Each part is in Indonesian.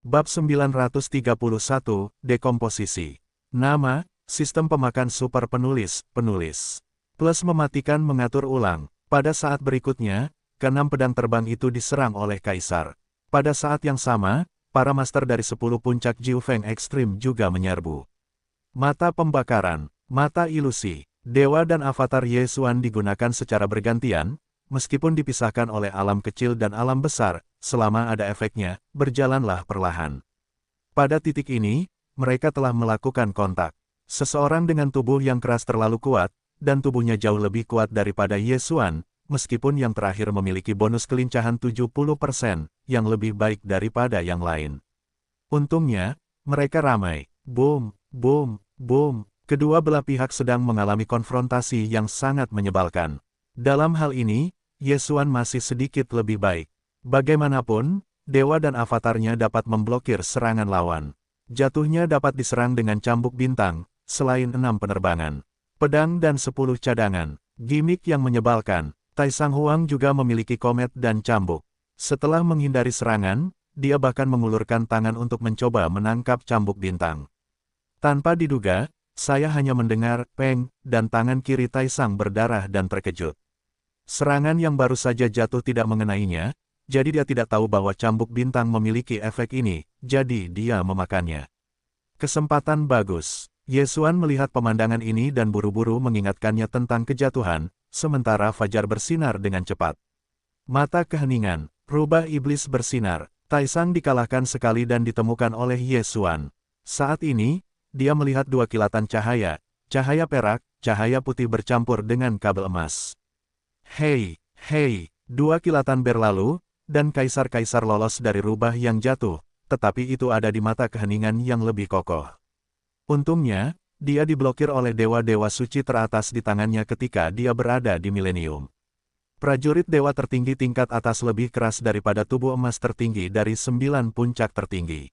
Bab 931, Dekomposisi. Nama, Sistem Pemakan Super Penulis. Plus mematikan mengatur ulang. Pada saat berikutnya, keenam pedang terbang itu diserang oleh Kaisar. Pada saat yang sama, para master dari 10 puncak Jiu Feng Ekstrim juga menyerbu. Mata pembakaran, mata ilusi, dewa dan avatar Yesuan digunakan secara bergantian, meskipun dipisahkan oleh alam kecil dan alam besar, selama ada efeknya, berjalanlah perlahan. Pada titik ini, mereka telah melakukan kontak. Seseorang dengan tubuh yang keras terlalu kuat, dan tubuhnya jauh lebih kuat daripada Yesuan, meskipun yang terakhir memiliki bonus kelincahan 70%, yang lebih baik daripada yang lain. Untungnya, mereka ramai. Boom, boom, boom. Kedua belah pihak sedang mengalami konfrontasi yang sangat menyebalkan. Dalam hal ini, Yesuan masih sedikit lebih baik. Bagaimanapun, dewa dan avatarnya dapat memblokir serangan lawan. Jatuhnya dapat diserang dengan cambuk bintang, selain 6 penerbangan. Pedang dan 10 cadangan. Gimik yang menyebalkan, Tai Sang Huang juga memiliki komet dan cambuk. Setelah menghindari serangan, dia bahkan mengulurkan tangan untuk mencoba menangkap cambuk bintang. Tanpa diduga, saya hanya mendengar peng, dan tangan kiri Tai Sang berdarah dan terkejut. Serangan yang baru saja jatuh tidak mengenainya, jadi dia tidak tahu bahwa cambuk bintang memiliki efek ini, jadi dia memakannya. Kesempatan bagus. Yesuan melihat pemandangan ini dan buru-buru mengingatkannya tentang kejatuhan, sementara fajar bersinar dengan cepat. Mata keheningan, rubah iblis bersinar, Tai Sang dikalahkan sekali dan ditemukan oleh Yesuan. Saat ini, dia melihat dua kilatan cahaya, cahaya perak, cahaya putih bercampur dengan kabel emas. Hei, dua kilatan berlalu, dan kaisar-kaisar lolos dari rubah yang jatuh, tetapi itu ada di mata keheningan yang lebih kokoh. Untungnya, dia diblokir oleh dewa-dewa suci teratas di tangannya ketika dia berada di milenium. Prajurit dewa tertinggi tingkat atas lebih keras daripada tubuh emas tertinggi dari 9 puncak tertinggi.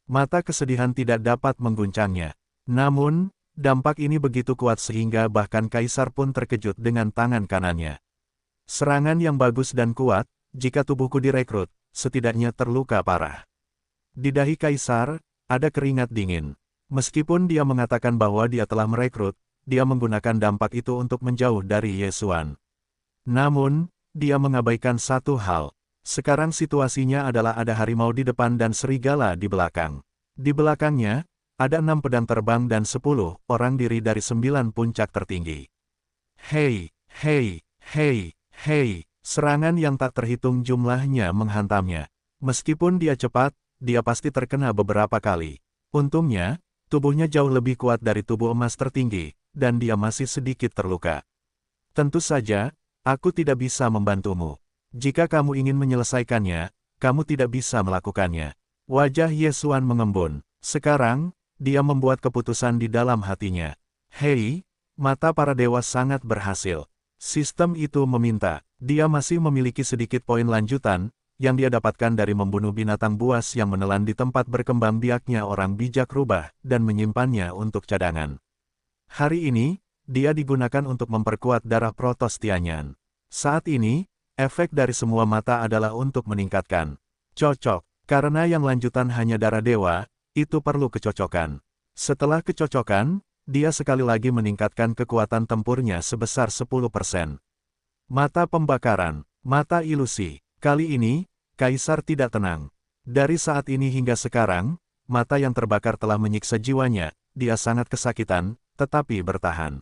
Mata kesedihan tidak dapat mengguncangnya. Namun, dampak ini begitu kuat sehingga bahkan kaisar pun terkejut dengan tangan kanannya. Serangan yang bagus dan kuat, jika tubuhku direkrut, setidaknya terluka parah. Di dahi kaisar, ada keringat dingin. Meskipun dia mengatakan bahwa dia telah merekrut, dia menggunakan dampak itu untuk menjauh dari Yesuan. Namun, dia mengabaikan satu hal. Sekarang situasinya adalah ada harimau di depan dan serigala di belakang. Di belakangnya, ada 6 pedang terbang dan 10 orang diri dari 9 puncak tertinggi. Hei, serangan yang tak terhitung jumlahnya menghantamnya. Meskipun dia cepat, dia pasti terkena beberapa kali. Untungnya, tubuhnya jauh lebih kuat dari tubuh emas tertinggi, dan dia masih sedikit terluka. Tentu saja, aku tidak bisa membantumu. Jika kamu ingin menyelesaikannya, kamu tidak bisa melakukannya. Wajah Yesuan mengembun. Sekarang, dia membuat keputusan di dalam hatinya. Hei, mata para dewa sangat berhasil. Sistem itu meminta, dia masih memiliki sedikit poin lanjutan, yang dia dapatkan dari membunuh binatang buas yang menelan di tempat berkembang biaknya orang bijak rubah, dan menyimpannya untuk cadangan. Hari ini, dia digunakan untuk memperkuat darah Protos Tianyan. Saat ini, efek dari semua mata adalah untuk meningkatkan. Cocok, karena yang lanjutan hanya darah dewa, itu perlu kecocokan. Setelah kecocokan, dia sekali lagi meningkatkan kekuatan tempurnya sebesar 10%. Mata pembakaran, mata ilusi. Kali ini, Kaisar tidak tenang. Dari saat ini hingga sekarang, mata yang terbakar telah menyiksa jiwanya, dia sangat kesakitan, tetapi bertahan.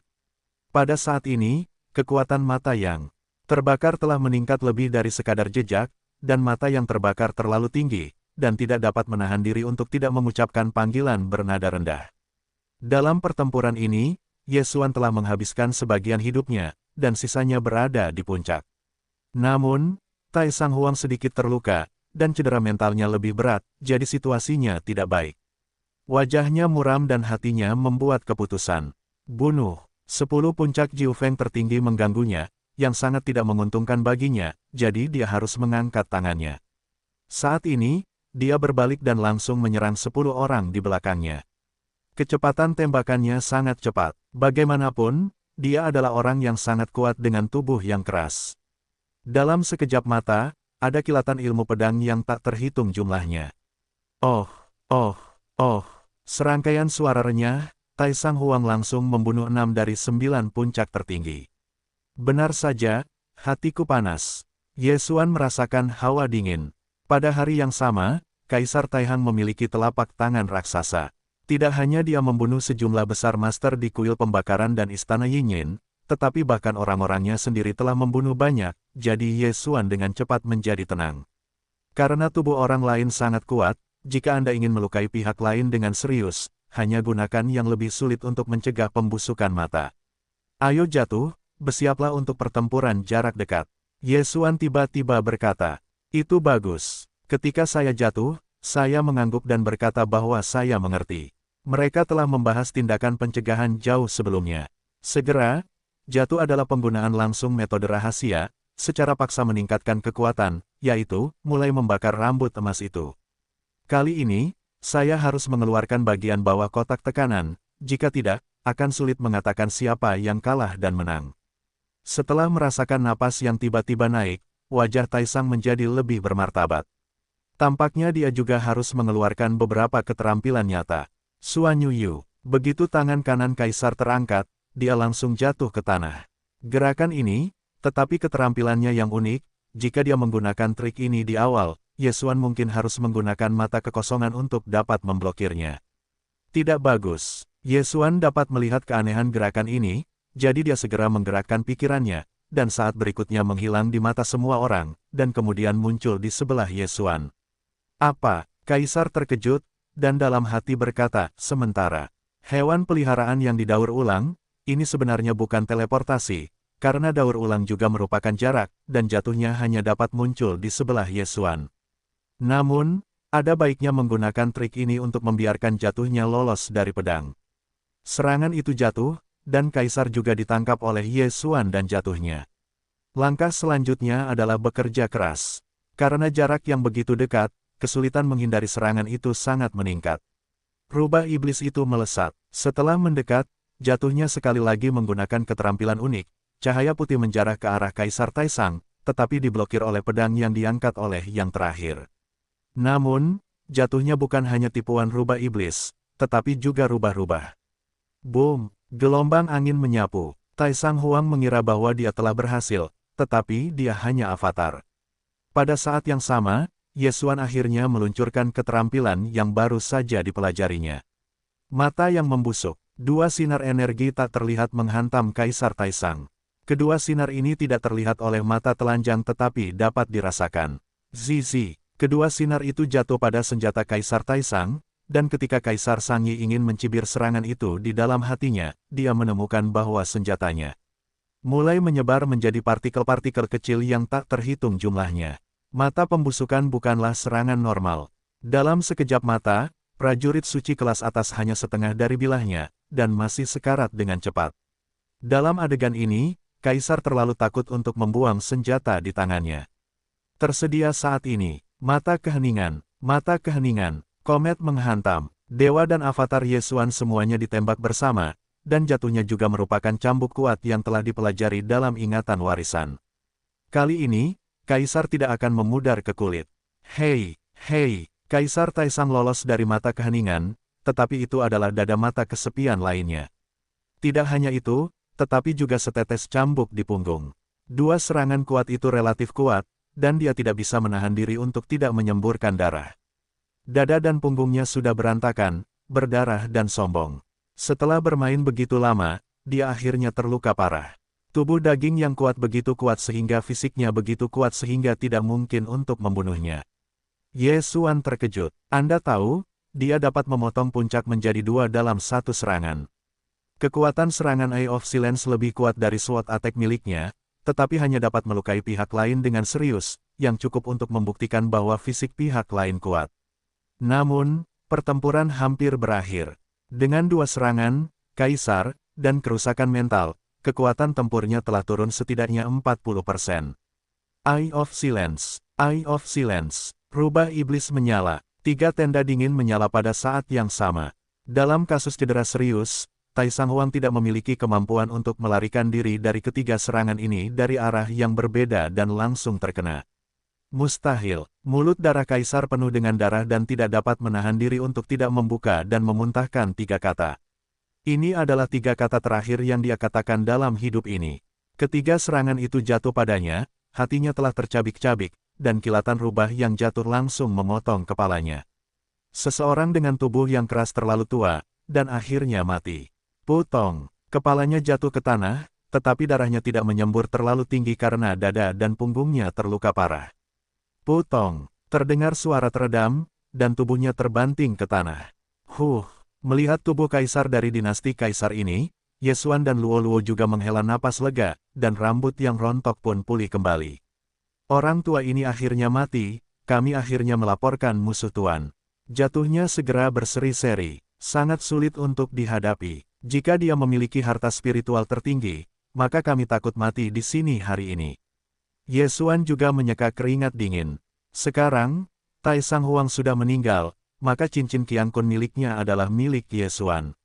Pada saat ini, kekuatan mata yang terbakar telah meningkat lebih dari sekadar jejak, dan mata yang terbakar terlalu tinggi, dan tidak dapat menahan diri untuk tidak mengucapkan panggilan bernada rendah. Dalam pertempuran ini, Yesuan telah menghabiskan sebagian hidupnya, dan sisanya berada di puncak. Namun, Tai Sang Huang sedikit terluka, dan cedera mentalnya lebih berat, jadi situasinya tidak baik. Wajahnya muram dan hatinya membuat keputusan. Bunuh. 10 puncak Jiu Feng tertinggi mengganggunya, yang sangat tidak menguntungkan baginya, jadi dia harus mengangkat tangannya. Saat ini, dia berbalik dan langsung menyerang 10 orang di belakangnya. Kecepatan tembakannya sangat cepat. Bagaimanapun, dia adalah orang yang sangat kuat dengan tubuh yang keras. Dalam sekejap mata, ada kilatan ilmu pedang yang tak terhitung jumlahnya. Oh, oh, oh. Serangkaian suara renyah, Taisang Huang langsung membunuh 6 dari 9 puncak tertinggi. Benar saja, hatiku panas. Ye Xuan merasakan hawa dingin. Pada hari yang sama, Kaisar Taihang memiliki telapak tangan raksasa. Tidak hanya dia membunuh sejumlah besar master di kuil pembakaran dan istana Yinyin, tetapi bahkan orang-orangnya sendiri telah membunuh banyak, jadi Ye Xuan dengan cepat menjadi tenang. Karena tubuh orang lain sangat kuat, jika Anda ingin melukai pihak lain dengan serius, hanya gunakan yang lebih sulit untuk mencegah pembusukan mata. Ayo jatuh, bersiaplah untuk pertempuran jarak dekat. Ye Xuan tiba-tiba berkata, itu bagus. Ketika saya jatuh, saya mengangguk dan berkata bahwa saya mengerti. Mereka telah membahas tindakan pencegahan jauh sebelumnya. Segera, jatuh adalah penggunaan langsung metode rahasia, secara paksa meningkatkan kekuatan, yaitu, mulai membakar rambut emas itu. Kali ini, saya harus mengeluarkan bagian bawah kotak tekanan, jika tidak, akan sulit mengatakan siapa yang kalah dan menang. Setelah merasakan napas yang tiba-tiba naik, wajah Taisang menjadi lebih bermartabat. Tampaknya dia juga harus mengeluarkan beberapa keterampilan nyata. Suan Yuyu, begitu tangan kanan Kaisar terangkat, dia langsung jatuh ke tanah. Gerakan ini, tetapi keterampilannya yang unik, jika dia menggunakan trik ini di awal, Ye Xuan mungkin harus menggunakan mata kekosongan untuk dapat memblokirnya. Tidak bagus. Ye Xuan dapat melihat keanehan gerakan ini, jadi dia segera menggerakkan pikirannya, dan saat berikutnya menghilang di mata semua orang, dan kemudian muncul di sebelah Ye Xuan. Apa? Kaisar terkejut, dan dalam hati berkata, sementara hewan peliharaan yang didaur ulang, ini sebenarnya bukan teleportasi, karena daur ulang juga merupakan jarak, dan jatuhnya hanya dapat muncul di sebelah Ye Xuan. Namun, ada baiknya menggunakan trik ini untuk membiarkan jatuhnya lolos dari pedang. Serangan itu jatuh, dan Kaisar juga ditangkap oleh Ye Xuan dan jatuhnya. Langkah selanjutnya adalah bekerja keras. Karena jarak yang begitu dekat, kesulitan menghindari serangan itu sangat meningkat. Rubah iblis itu melesat. Setelah mendekat, jatuhnya sekali lagi menggunakan keterampilan unik. Cahaya putih menjarah ke arah Kaisar Taisang, tetapi diblokir oleh pedang yang diangkat oleh yang terakhir. Namun, jatuhnya bukan hanya tipuan rubah iblis, tetapi juga rubah-rubah. Boom! Gelombang angin menyapu. Taisang Huang mengira bahwa dia telah berhasil, tetapi dia hanya avatar. Pada saat yang sama, Ye Xuan akhirnya meluncurkan keterampilan yang baru saja dipelajarinya. Mata yang membusuk. Dua sinar energi tak terlihat menghantam Kaisar Taisang. Kedua sinar ini tidak terlihat oleh mata telanjang tetapi dapat dirasakan. Zizi. Kedua sinar itu jatuh pada senjata Kaisar Taisang, dan ketika Kaisar Sangyi ingin mencibir serangan itu di dalam hatinya, dia menemukan bahwa senjatanya mulai menyebar menjadi partikel-partikel kecil yang tak terhitung jumlahnya. Mata pembusukan bukanlah serangan normal. Dalam sekejap mata, prajurit suci kelas atas hanya setengah dari bilahnya, dan masih sekarat dengan cepat. Dalam adegan ini, Kaisar terlalu takut untuk membuang senjata di tangannya. Tersedia saat ini. Mata keheningan, komet menghantam, dewa dan avatar Ye Xuan semuanya ditembak bersama, dan jatuhnya juga merupakan cambuk kuat yang telah dipelajari dalam ingatan warisan. Kali ini, Kaisar tidak akan memudar ke kulit. Hei, Kaisar Taisang lolos dari mata keheningan, tetapi itu adalah dada mata kesepian lainnya. Tidak hanya itu, tetapi juga setetes cambuk di punggung. Dua serangan kuat itu relatif kuat, dan dia tidak bisa menahan diri untuk tidak menyemburkan darah. Dada dan punggungnya sudah berantakan, berdarah dan sombong. Setelah bermain begitu lama, dia akhirnya terluka parah. Tubuh daging yang kuat begitu kuat sehingga fisiknya begitu kuat sehingga tidak mungkin untuk membunuhnya. Ye Xuan terkejut. Anda tahu, dia dapat memotong puncak menjadi dua dalam satu serangan. Kekuatan serangan Eye of Silence lebih kuat dari sword attack miliknya, tetapi hanya dapat melukai pihak lain dengan serius, yang cukup untuk membuktikan bahwa fisik pihak lain kuat. Namun, pertempuran hampir berakhir. Dengan dua serangan, Kaisar, dan kerusakan mental, kekuatan tempurnya telah turun setidaknya 40%. Eye of Silence. Rubah iblis menyala. 3 tenda dingin menyala pada saat yang sama. Dalam kasus cedera serius, Taisang Huang tidak memiliki kemampuan untuk melarikan diri dari ketiga serangan ini dari arah yang berbeda dan langsung terkena. Mustahil. Mulut darah kaisar penuh dengan darah dan tidak dapat menahan diri untuk tidak membuka dan memuntahkan 3 kata. Ini adalah 3 kata terakhir yang dia katakan dalam hidup ini. Ketiga serangan itu jatuh padanya, hatinya telah tercabik-cabik, dan kilatan rubah yang jatuh langsung memotong kepalanya. Seseorang dengan tubuh yang keras terlalu tua, dan akhirnya mati. Potong. Kepalanya jatuh ke tanah, tetapi darahnya tidak menyembur terlalu tinggi karena dada dan punggungnya terluka parah. Potong. Terdengar suara teredam, dan tubuhnya terbanting ke tanah. Melihat tubuh kaisar dari dinasti kaisar ini, Yesuan dan Luo juga menghela napas lega, dan rambut yang rontok pun pulih kembali. Orang tua ini akhirnya mati, kami akhirnya melaporkan musuh tuan. Jatuhnya segera berseri-seri, sangat sulit untuk dihadapi. Jika dia memiliki harta spiritual tertinggi, maka kami takut mati di sini hari ini. Yesuan juga menyeka keringat dingin. Sekarang, Tai Sang Huang sudah meninggal, maka cincin Qiang Kun miliknya adalah milik Yesuan.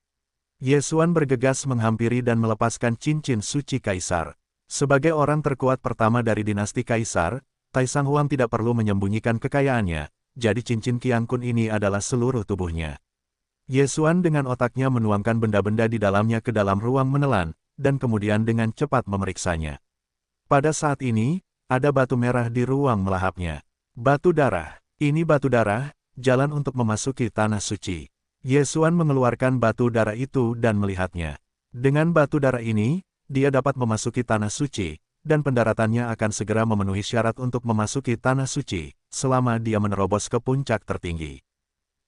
Yesuan bergegas menghampiri dan melepaskan cincin suci kaisar. Sebagai orang terkuat pertama dari dinasti kaisar, Tai Sang Huang tidak perlu menyembunyikan kekayaannya, jadi cincin Qiang Kun ini adalah seluruh tubuhnya. Yesuan dengan otaknya menuangkan benda-benda di dalamnya ke dalam ruang menelan, dan kemudian dengan cepat memeriksanya. Pada saat ini, ada batu merah di ruang melahapnya. Batu darah. Ini batu darah, jalan untuk memasuki tanah suci. Yesuan mengeluarkan batu darah itu dan melihatnya. Dengan batu darah ini, dia dapat memasuki tanah suci, dan pendaratannya akan segera memenuhi syarat untuk memasuki tanah suci, selama dia menerobos ke puncak tertinggi.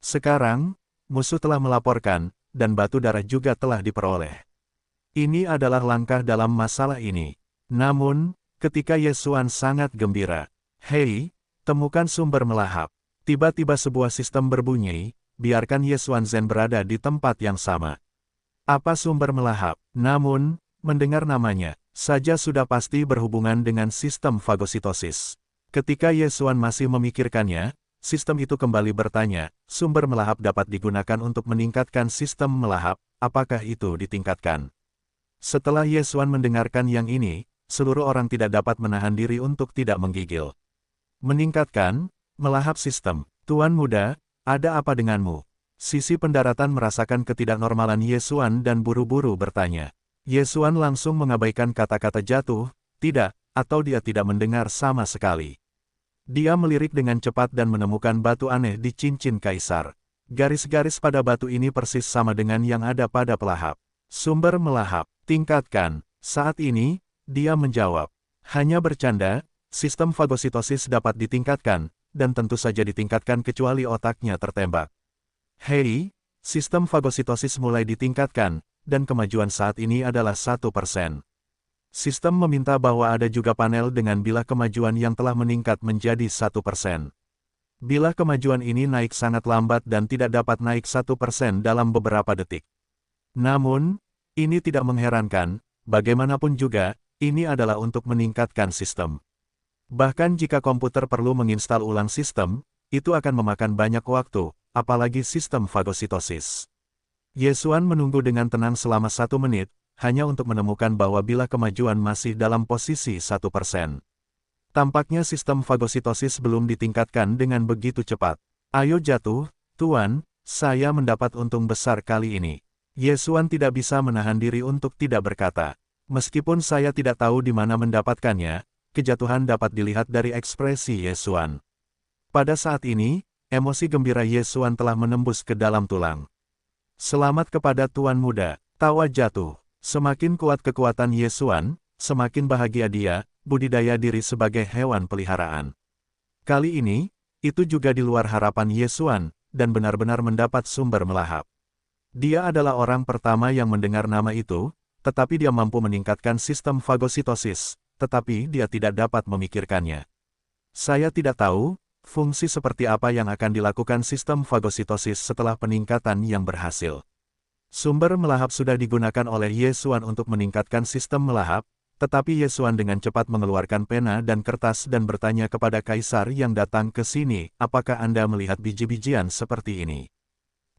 Sekarang, musuh telah melaporkan, dan batu darah juga telah diperoleh. Ini adalah langkah dalam masalah ini. Namun, ketika Yesuan sangat gembira, "Hei, temukan sumber melahap." Tiba-tiba sebuah sistem berbunyi, biarkan Yesuan Zen berada di tempat yang sama. Apa sumber melahap? Namun, mendengar namanya saja sudah pasti berhubungan dengan sistem fagositosis. Ketika Yesuan masih memikirkannya, sistem itu kembali bertanya, sumber melahap dapat digunakan untuk meningkatkan sistem melahap, apakah itu ditingkatkan? Setelah Yesuan mendengarkan yang ini, seluruh orang tidak dapat menahan diri untuk tidak menggigil. Meningkatkan, melahap sistem. Tuan muda, ada apa denganmu? Sisi pendaratan merasakan ketidaknormalan Yesuan dan buru-buru bertanya. Yesuan langsung mengabaikan kata-kata jatuh, tidak, atau dia tidak mendengar sama sekali. Dia melirik dengan cepat dan menemukan batu aneh di cincin kaisar. Garis-garis pada batu ini persis sama dengan yang ada pada pelahap. Sumber melahap, tingkatkan. Saat ini, dia menjawab. Hanya bercanda, sistem fagositosis dapat ditingkatkan, dan tentu saja ditingkatkan kecuali otaknya tertembak. Hei, sistem fagositosis mulai ditingkatkan, dan kemajuan saat ini adalah 1%. Sistem meminta bahwa ada juga panel dengan bilah kemajuan yang telah meningkat menjadi 1%. Bilah kemajuan ini naik sangat lambat dan tidak dapat naik 1% dalam beberapa detik. Namun, ini tidak mengherankan, bagaimanapun juga, ini adalah untuk meningkatkan sistem. Bahkan jika komputer perlu menginstal ulang sistem, itu akan memakan banyak waktu, apalagi sistem fagositosis. Yesuan menunggu dengan tenang selama 1 menit, hanya untuk menemukan bahwa bilah kemajuan masih dalam posisi 1%. Tampaknya sistem fagositosis belum ditingkatkan dengan begitu cepat. Ayo jatuh, Tuan, saya mendapat untung besar kali ini. Yesuan tidak bisa menahan diri untuk tidak berkata. Meskipun saya tidak tahu di mana mendapatkannya, kejatuhan dapat dilihat dari ekspresi Yesuan. Pada saat ini, emosi gembira Yesuan telah menembus ke dalam tulang. Selamat kepada Tuan Muda, tawa jatuh. Semakin kuat kekuatan Yesuan, semakin bahagia dia, budidaya diri sebagai hewan peliharaan. Kali ini, itu juga di luar harapan Yesuan, dan benar-benar mendapat sumber melahap. Dia adalah orang pertama yang mendengar nama itu, tetapi dia mampu meningkatkan sistem fagositosis, tetapi dia tidak dapat memikirkannya. Saya tidak tahu, fungsi seperti apa yang akan dilakukan sistem fagositosis setelah peningkatan yang berhasil. Sumber melahap sudah digunakan oleh Yesuan untuk meningkatkan sistem melahap, tetapi Yesuan dengan cepat mengeluarkan pena dan kertas dan bertanya kepada kaisar yang datang ke sini, apakah Anda melihat biji-bijian seperti ini?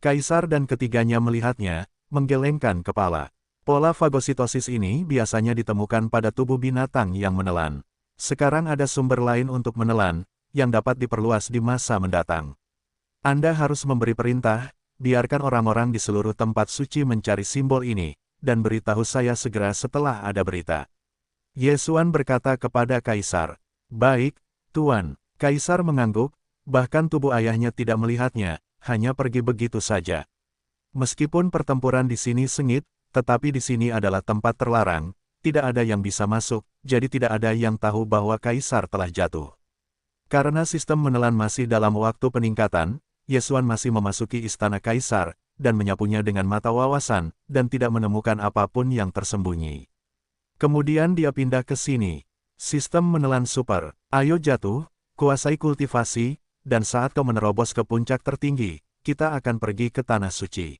Kaisar dan ketiganya melihatnya, menggelengkan kepala. Pola fagositosis ini biasanya ditemukan pada tubuh binatang yang menelan. Sekarang ada sumber lain untuk menelan, yang dapat diperluas di masa mendatang. Anda harus memberi perintah, biarkan orang-orang di seluruh tempat suci mencari simbol ini, dan beritahu saya segera setelah ada berita. Yesuan berkata kepada Kaisar, "Baik, Tuan." Kaisar mengangguk, bahkan tubuh ayahnya tidak melihatnya, hanya pergi begitu saja. Meskipun pertempuran di sini sengit, tetapi di sini adalah tempat terlarang, tidak ada yang bisa masuk, jadi tidak ada yang tahu bahwa Kaisar telah jatuh. Karena sistem menelan masih dalam waktu peningkatan, Yesuan masih memasuki istana Kaisar, dan menyapunya dengan mata wawasan, dan tidak menemukan apapun yang tersembunyi. Kemudian dia pindah ke sini. Sistem menelan super, ayo jatuh, kuasai kultivasi, dan saat kau menerobos ke puncak tertinggi, kita akan pergi ke Tanah Suci.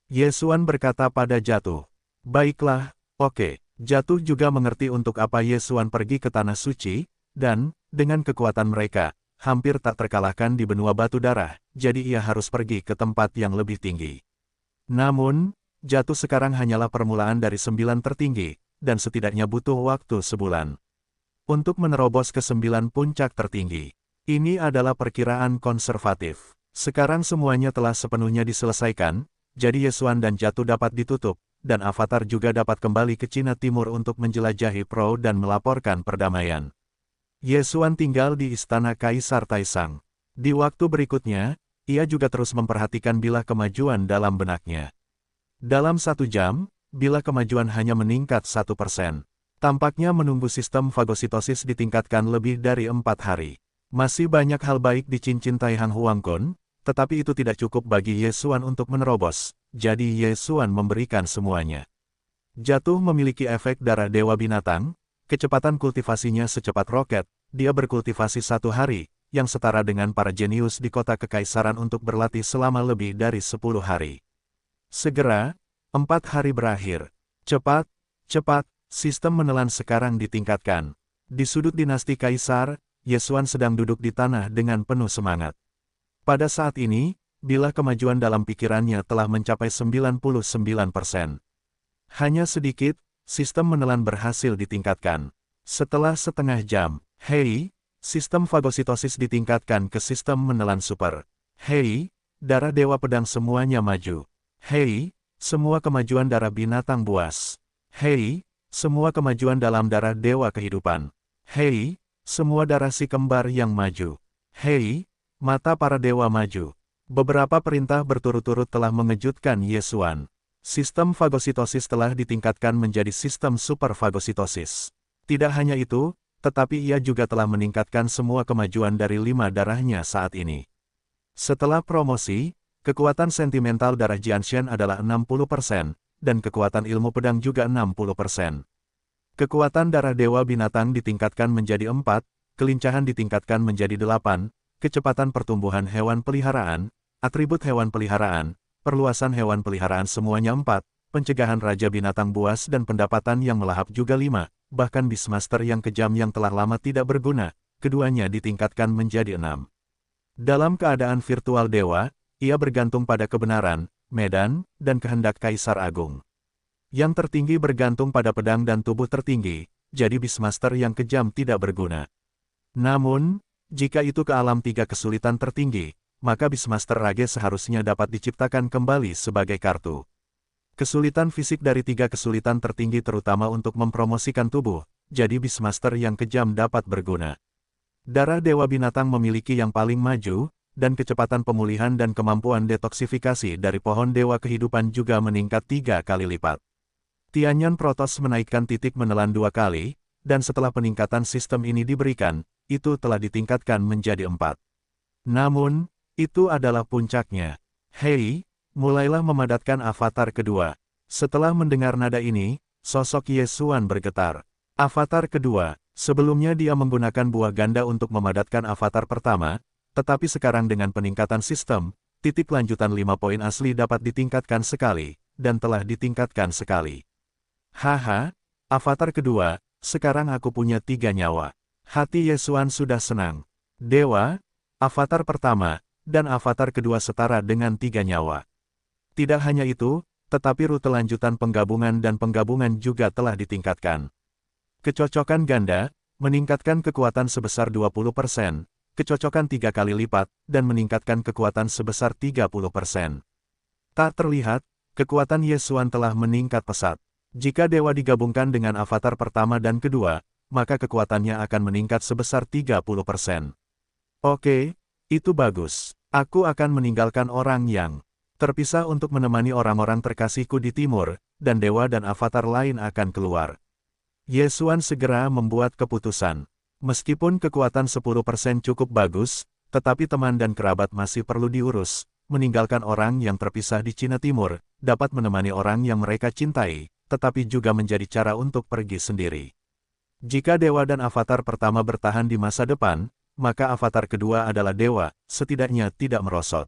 Yesuan berkata pada Jatuh, "Baiklah, oke." Jatuh juga mengerti untuk apa Yesuan pergi ke Tanah Suci, dan, dengan kekuatan mereka, hampir tak terkalahkan di benua batu darah, jadi ia harus pergi ke tempat yang lebih tinggi. Namun, Jatuh sekarang hanyalah permulaan dari 9 tertinggi, dan setidaknya butuh waktu sebulan untuk menerobos ke 9 puncak tertinggi. Ini adalah perkiraan konservatif. Sekarang semuanya telah sepenuhnya diselesaikan, jadi Yesuan dan Jatuh dapat ditutup, dan Avatar juga dapat kembali ke Cina Timur untuk menjelajahi Pro dan melaporkan perdamaian. Yesuan tinggal di istana Kaisar Taisang. Di waktu berikutnya, ia juga terus memperhatikan bilah kemajuan dalam benaknya. Dalam 1 jam, bilah kemajuan hanya meningkat 1%. Tampaknya menunggu sistem fagositosis ditingkatkan lebih dari 4 hari. Masih banyak hal baik di cincin Taihang Huangkun, tetapi itu tidak cukup bagi Yesuan untuk menerobos, jadi Yesuan memberikan semuanya. Jatuh memiliki efek darah Dewa Binatang, kecepatan kultivasinya secepat roket, dia berkultivasi 1 hari, yang setara dengan para jenius di kota kekaisaran untuk berlatih selama lebih dari 10 hari. Segera, 4 hari berakhir. Cepat, sistem menelan sekarang ditingkatkan. Di sudut dinasti Kaisar, Yesuan sedang duduk di tanah dengan penuh semangat. Pada saat ini, bilah kemajuan dalam pikirannya telah mencapai 99%. Hanya sedikit, sistem menelan berhasil ditingkatkan. Setelah setengah jam, hei, sistem fagositosis ditingkatkan ke sistem menelan super. Hei, darah Dewa Pedang semuanya maju. Hei, semua kemajuan darah binatang buas. Hei, semua kemajuan dalam darah Dewa Kehidupan. Hei, semua darah si kembar yang maju. Hei, mata para dewa maju. Beberapa perintah berturut-turut telah mengejutkan Yesuan. Sistem fagositosis telah ditingkatkan menjadi sistem super fagositosis. Tidak hanya itu, tetapi ia juga telah meningkatkan semua kemajuan dari 5 darahnya saat ini. Setelah promosi, kekuatan sentimental darah Jianshen adalah 60%, dan kekuatan ilmu pedang juga 60%. Kekuatan darah Dewa Binatang ditingkatkan menjadi 4, kelincahan ditingkatkan menjadi 8, kecepatan pertumbuhan hewan peliharaan, atribut hewan peliharaan, perluasan hewan peliharaan semuanya 4, pencegahan Raja Binatang Buas dan pendapatan yang melahap juga 5, bahkan Beastmaster yang kejam yang telah lama tidak berguna, keduanya ditingkatkan menjadi 6. Dalam keadaan virtual dewa, ia bergantung pada kebenaran, medan, dan kehendak Kaisar Agung. Yang tertinggi bergantung pada pedang dan tubuh tertinggi, jadi Beastmaster yang kejam tidak berguna. Namun, jika itu ke alam 3 kesulitan tertinggi, maka Beastmaster Rage seharusnya dapat diciptakan kembali sebagai kartu. Kesulitan fisik dari 3 kesulitan tertinggi terutama untuk mempromosikan tubuh, jadi Beastmaster yang kejam dapat berguna. Darah Dewa Binatang memiliki yang paling maju, dan kecepatan pemulihan dan kemampuan detoksifikasi dari pohon Dewa Kehidupan juga meningkat 3 kali lipat. Tianyan Protos menaikkan titik menelan 2 kali, dan setelah peningkatan sistem ini diberikan, itu telah ditingkatkan menjadi 4. Namun, itu adalah puncaknya. Hei, mulailah memadatkan avatar kedua. Setelah mendengar nada ini, sosok Yesuan bergetar. Avatar kedua, sebelumnya dia menggunakan buah ganda untuk memadatkan avatar pertama, tetapi sekarang dengan peningkatan sistem, titik lanjutan 5 poin asli dapat ditingkatkan sekali, dan telah ditingkatkan sekali. Haha, avatar kedua, sekarang aku punya 3 nyawa. Hati Yesuan sudah senang. Dewa, avatar pertama, dan avatar kedua setara dengan 3 nyawa. Tidak hanya itu, tetapi rute lanjutan penggabungan dan penggabungan juga telah ditingkatkan. Kecocokan ganda, meningkatkan kekuatan sebesar 20%, kecocokan 3 kali lipat, dan meningkatkan kekuatan sebesar 30%. Tak terlihat, kekuatan Yesuan telah meningkat pesat. Jika dewa digabungkan dengan avatar pertama dan kedua, maka kekuatannya akan meningkat sebesar 30%. Oke, itu bagus. Aku akan meninggalkan orang yang terpisah untuk menemani orang-orang terkasihku di timur, dan dewa dan avatar lain akan keluar. Yesuan segera membuat keputusan. Meskipun kekuatan 10% cukup bagus, tetapi teman dan kerabat masih perlu diurus. Meninggalkan orang yang terpisah di Cina Timur, dapat menemani orang yang mereka cintai, tetapi juga menjadi cara untuk pergi sendiri. Jika dewa dan avatar pertama bertahan di masa depan, maka avatar kedua adalah dewa, setidaknya tidak merosot.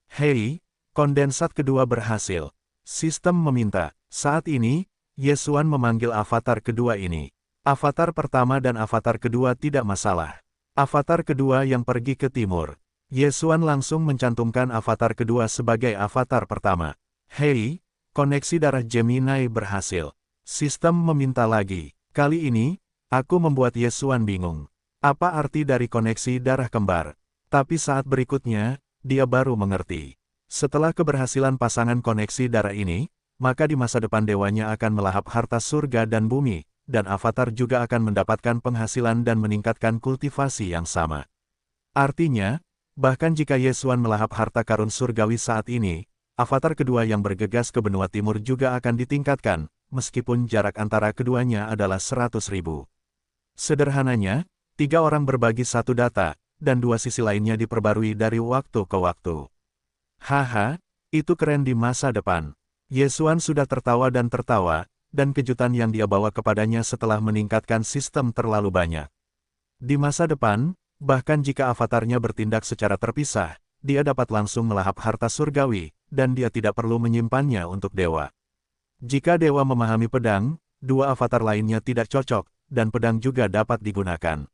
Hei, kondensat kedua berhasil. Sistem meminta. Saat ini, Yesuan memanggil avatar kedua ini. Avatar pertama dan avatar kedua tidak masalah. Avatar kedua yang pergi ke timur. Yesuan langsung mencantumkan avatar kedua sebagai avatar pertama. Hei, koneksi darah Gemini berhasil. Sistem meminta lagi. Kali ini, aku membuat Yesuan bingung. Apa arti dari koneksi darah kembar? Tapi saat berikutnya, dia baru mengerti. Setelah keberhasilan pasangan koneksi darah ini, maka di masa depan dewanya akan melahap harta surga dan bumi, dan avatar juga akan mendapatkan penghasilan dan meningkatkan kultivasi yang sama. Artinya, bahkan jika Yesuan melahap harta karun surgawi saat ini, avatar kedua yang bergegas ke benua timur juga akan ditingkatkan, meskipun jarak antara keduanya adalah 100.000. Sederhananya, 3 orang berbagi satu data, dan 2 sisi lainnya diperbarui dari waktu ke waktu. Haha, itu keren di masa depan. Yesuan sudah tertawa, dan kejutan yang dia bawa kepadanya setelah meningkatkan sistem terlalu banyak. Di masa depan, bahkan jika avatarnya bertindak secara terpisah, dia dapat langsung melahap harta surgawi, dan dia tidak perlu menyimpannya untuk dewa. Jika dewa memahami pedang, 2 avatar lainnya tidak cocok, dan pedang juga dapat digunakan.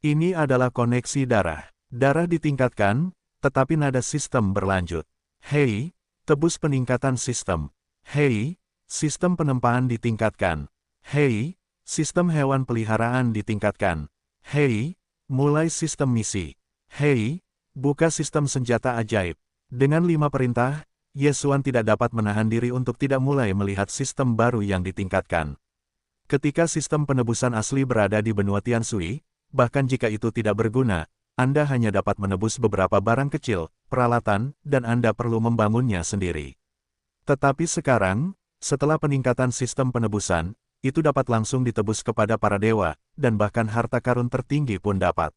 Ini adalah koneksi darah. Darah ditingkatkan, tetapi nada sistem berlanjut. Hei, tebus peningkatan sistem. Hei, sistem penempaan ditingkatkan. Hei, sistem hewan peliharaan ditingkatkan. Hei, mulai sistem misi. Hei, buka sistem senjata ajaib. Dengan 5 perintah, Yesuan tidak dapat menahan diri untuk tidak mulai melihat sistem baru yang ditingkatkan. Ketika sistem penebusan asli berada di benua Tianshui, bahkan jika itu tidak berguna, Anda hanya dapat menebus beberapa barang kecil, peralatan, dan Anda perlu membangunnya sendiri. Tetapi sekarang, setelah peningkatan sistem penebusan, itu dapat langsung ditebus kepada para dewa, dan bahkan harta karun tertinggi pun dapat.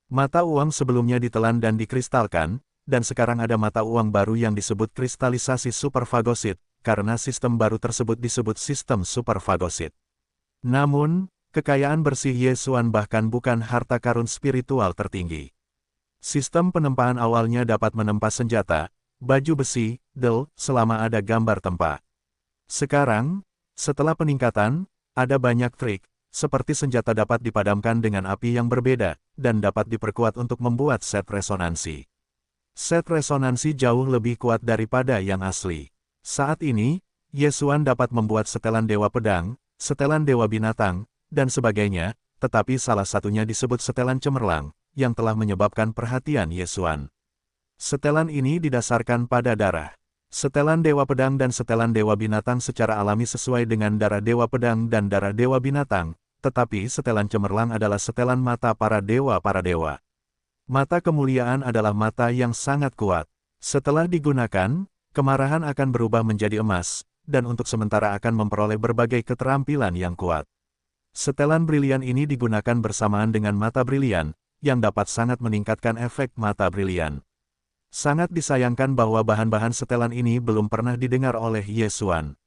Mata uang sebelumnya ditelan dan dikristalkan, dan sekarang ada mata uang baru yang disebut kristalisasi superfagosit, karena sistem baru tersebut disebut sistem superfagosit. Namun, kekayaan bersih Yesuan bahkan bukan harta karun spiritual tertinggi. Sistem penempaan awalnya dapat menempa senjata, baju besi, selama ada gambar tempa. Sekarang, setelah peningkatan, ada banyak trik, seperti senjata dapat dipadamkan dengan api yang berbeda, dan dapat diperkuat untuk membuat set resonansi. Set resonansi jauh lebih kuat daripada yang asli. Saat ini, Yesuan dapat membuat setelan dewa pedang, setelan dewa binatang, dan sebagainya, tetapi salah satunya disebut setelan cemerlang, yang telah menyebabkan perhatian Yesuan. Setelan ini didasarkan pada darah. Setelan dewa pedang dan setelan dewa binatang secara alami sesuai dengan darah dewa pedang dan darah dewa binatang, tetapi setelan cemerlang adalah setelan mata para dewa. Mata kemuliaan adalah mata yang sangat kuat. Setelah digunakan, kemarahan akan berubah menjadi emas, dan untuk sementara akan memperoleh berbagai keterampilan yang kuat. Setelan brilian ini digunakan bersamaan dengan mata brilian, yang dapat sangat meningkatkan efek mata brilian. Sangat disayangkan bahwa bahan-bahan setelan ini belum pernah didengar oleh Yesuan.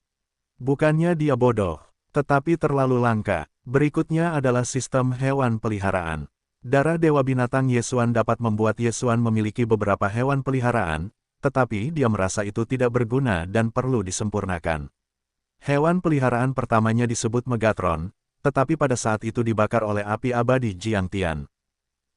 Bukannya dia bodoh, tetapi terlalu langka. Berikutnya adalah sistem hewan peliharaan. Darah dewa binatang Yesuan dapat membuat Yesuan memiliki beberapa hewan peliharaan, tetapi dia merasa itu tidak berguna dan perlu disempurnakan. Hewan peliharaan pertamanya disebut Megatron, tetapi pada saat itu dibakar oleh api abadi Jiangtian.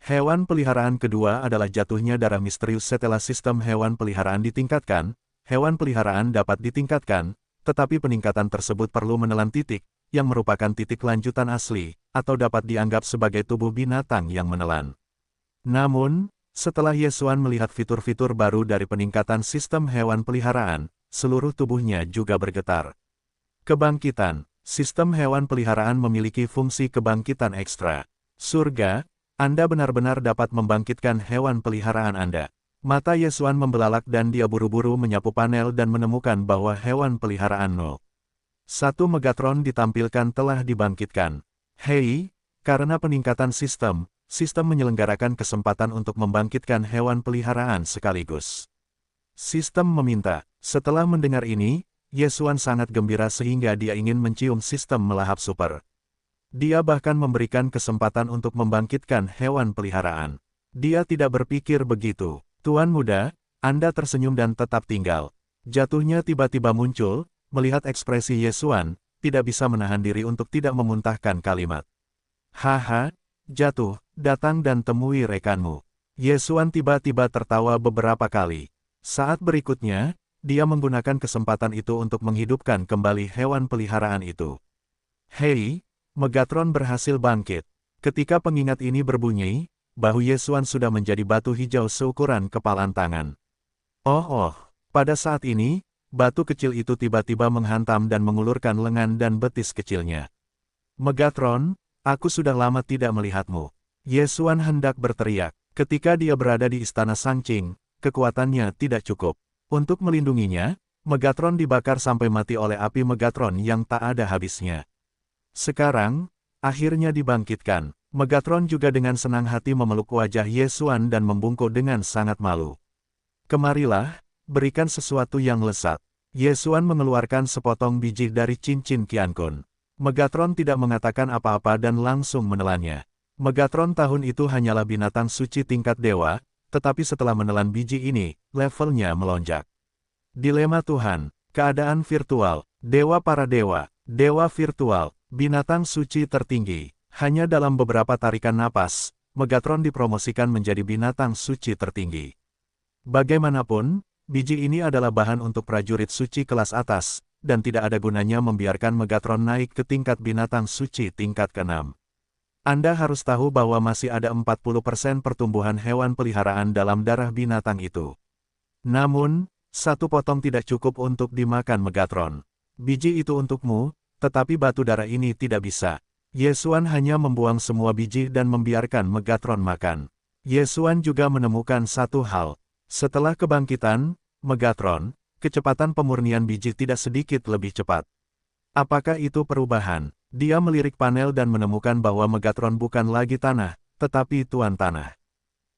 Hewan peliharaan kedua adalah jatuhnya darah misterius. Setelah sistem hewan peliharaan ditingkatkan, hewan peliharaan dapat ditingkatkan, tetapi peningkatan tersebut perlu menelan titik, yang merupakan titik lanjutan asli, atau dapat dianggap sebagai tubuh binatang yang menelan. Namun, setelah Yesuan melihat fitur-fitur baru dari peningkatan sistem hewan peliharaan, seluruh tubuhnya juga bergetar. Kebangkitan. Sistem hewan peliharaan memiliki fungsi kebangkitan ekstra. Surga, Anda benar-benar dapat membangkitkan hewan peliharaan Anda. Mata Yesuan membelalak dan dia buru-buru menyapu panel dan menemukan bahwa hewan peliharaan 0. 1 Megatron ditampilkan telah dibangkitkan. Hei, karena peningkatan sistem menyelenggarakan kesempatan untuk membangkitkan hewan peliharaan sekaligus. Sistem meminta. Setelah mendengar ini, Yesuan sangat gembira sehingga dia ingin mencium sistem melahap super. Dia bahkan memberikan kesempatan untuk membangkitkan hewan peliharaan. Dia tidak berpikir begitu. Tuan muda, Anda tersenyum dan tetap tinggal. Jatuhnya tiba-tiba muncul, melihat ekspresi Yesuan, tidak bisa menahan diri untuk tidak memuntahkan kalimat. Haha, jatuh, datang dan temui rekanmu. Yesuan tiba-tiba tertawa beberapa kali. Saat berikutnya, dia menggunakan kesempatan itu untuk menghidupkan kembali hewan peliharaan itu. Hei, Megatron berhasil bangkit. Ketika pengingat ini berbunyi, bahu Yesuan sudah menjadi batu hijau seukuran kepalan tangan. Pada saat ini, batu kecil itu tiba-tiba menghantam dan mengulurkan lengan dan betis kecilnya. Megatron, aku sudah lama tidak melihatmu. Yesuan hendak berteriak. Ketika dia berada di istana Sangqing, kekuatannya tidak cukup. Untuk melindunginya, Megatron dibakar sampai mati oleh api Megatron yang tak ada habisnya. Sekarang, akhirnya dibangkitkan. Megatron juga dengan senang hati memeluk wajah Yesuan dan membungkuk dengan sangat malu. Kemarilah, berikan sesuatu yang lezat. Yesuan mengeluarkan sepotong biji dari cincin Qiankun. Megatron tidak mengatakan apa-apa dan langsung menelannya. Megatron tahun itu hanyalah binatang suci tingkat dewa, tetapi setelah menelan biji ini, levelnya melonjak. Dilema Tuhan, keadaan virtual, dewa para dewa, dewa virtual, binatang suci tertinggi. Hanya dalam beberapa tarikan napas, Megatron dipromosikan menjadi binatang suci tertinggi. Bagaimanapun, biji ini adalah bahan untuk prajurit suci kelas atas, dan tidak ada gunanya membiarkan Megatron naik ke tingkat binatang suci tingkat ke-6. Anda harus tahu bahwa masih ada 40% pertumbuhan hewan peliharaan dalam darah binatang itu. Namun, satu potong tidak cukup untuk dimakan Megatron. Biji itu untukmu, tetapi batu darah ini tidak bisa. Yesuan hanya membuang semua biji dan membiarkan Megatron makan. Yesuan juga menemukan satu hal. Setelah kebangkitan, Megatron, kecepatan pemurnian biji tidak sedikit lebih cepat. Apakah itu perubahan? Dia melirik panel dan menemukan bahwa Megatron bukan lagi tanah, tetapi tuan tanah.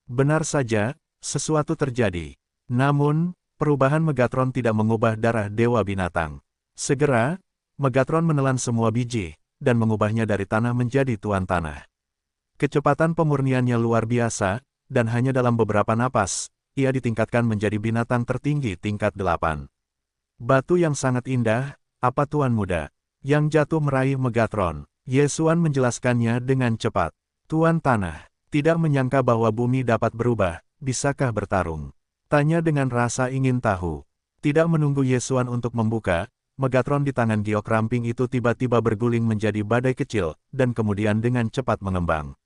Benar saja, sesuatu terjadi. Namun, perubahan Megatron tidak mengubah darah dewa binatang. Segera, Megatron menelan semua biji, dan mengubahnya dari tanah menjadi tuan tanah. Kecepatan pemurniannya luar biasa, dan hanya dalam beberapa napas, ia ditingkatkan menjadi binatang tertinggi tingkat 8. Batu yang sangat indah, apa tuan muda? Yang jatuh meraih Megatron. Yesuan menjelaskannya dengan cepat. Tuan tanah, tidak menyangka bahwa bumi dapat berubah, bisakah bertarung? Tanya dengan rasa ingin tahu. Tidak menunggu Yesuan untuk membuka, Megatron di tangan giok ramping itu tiba-tiba berguling menjadi badai kecil, dan kemudian dengan cepat mengembang.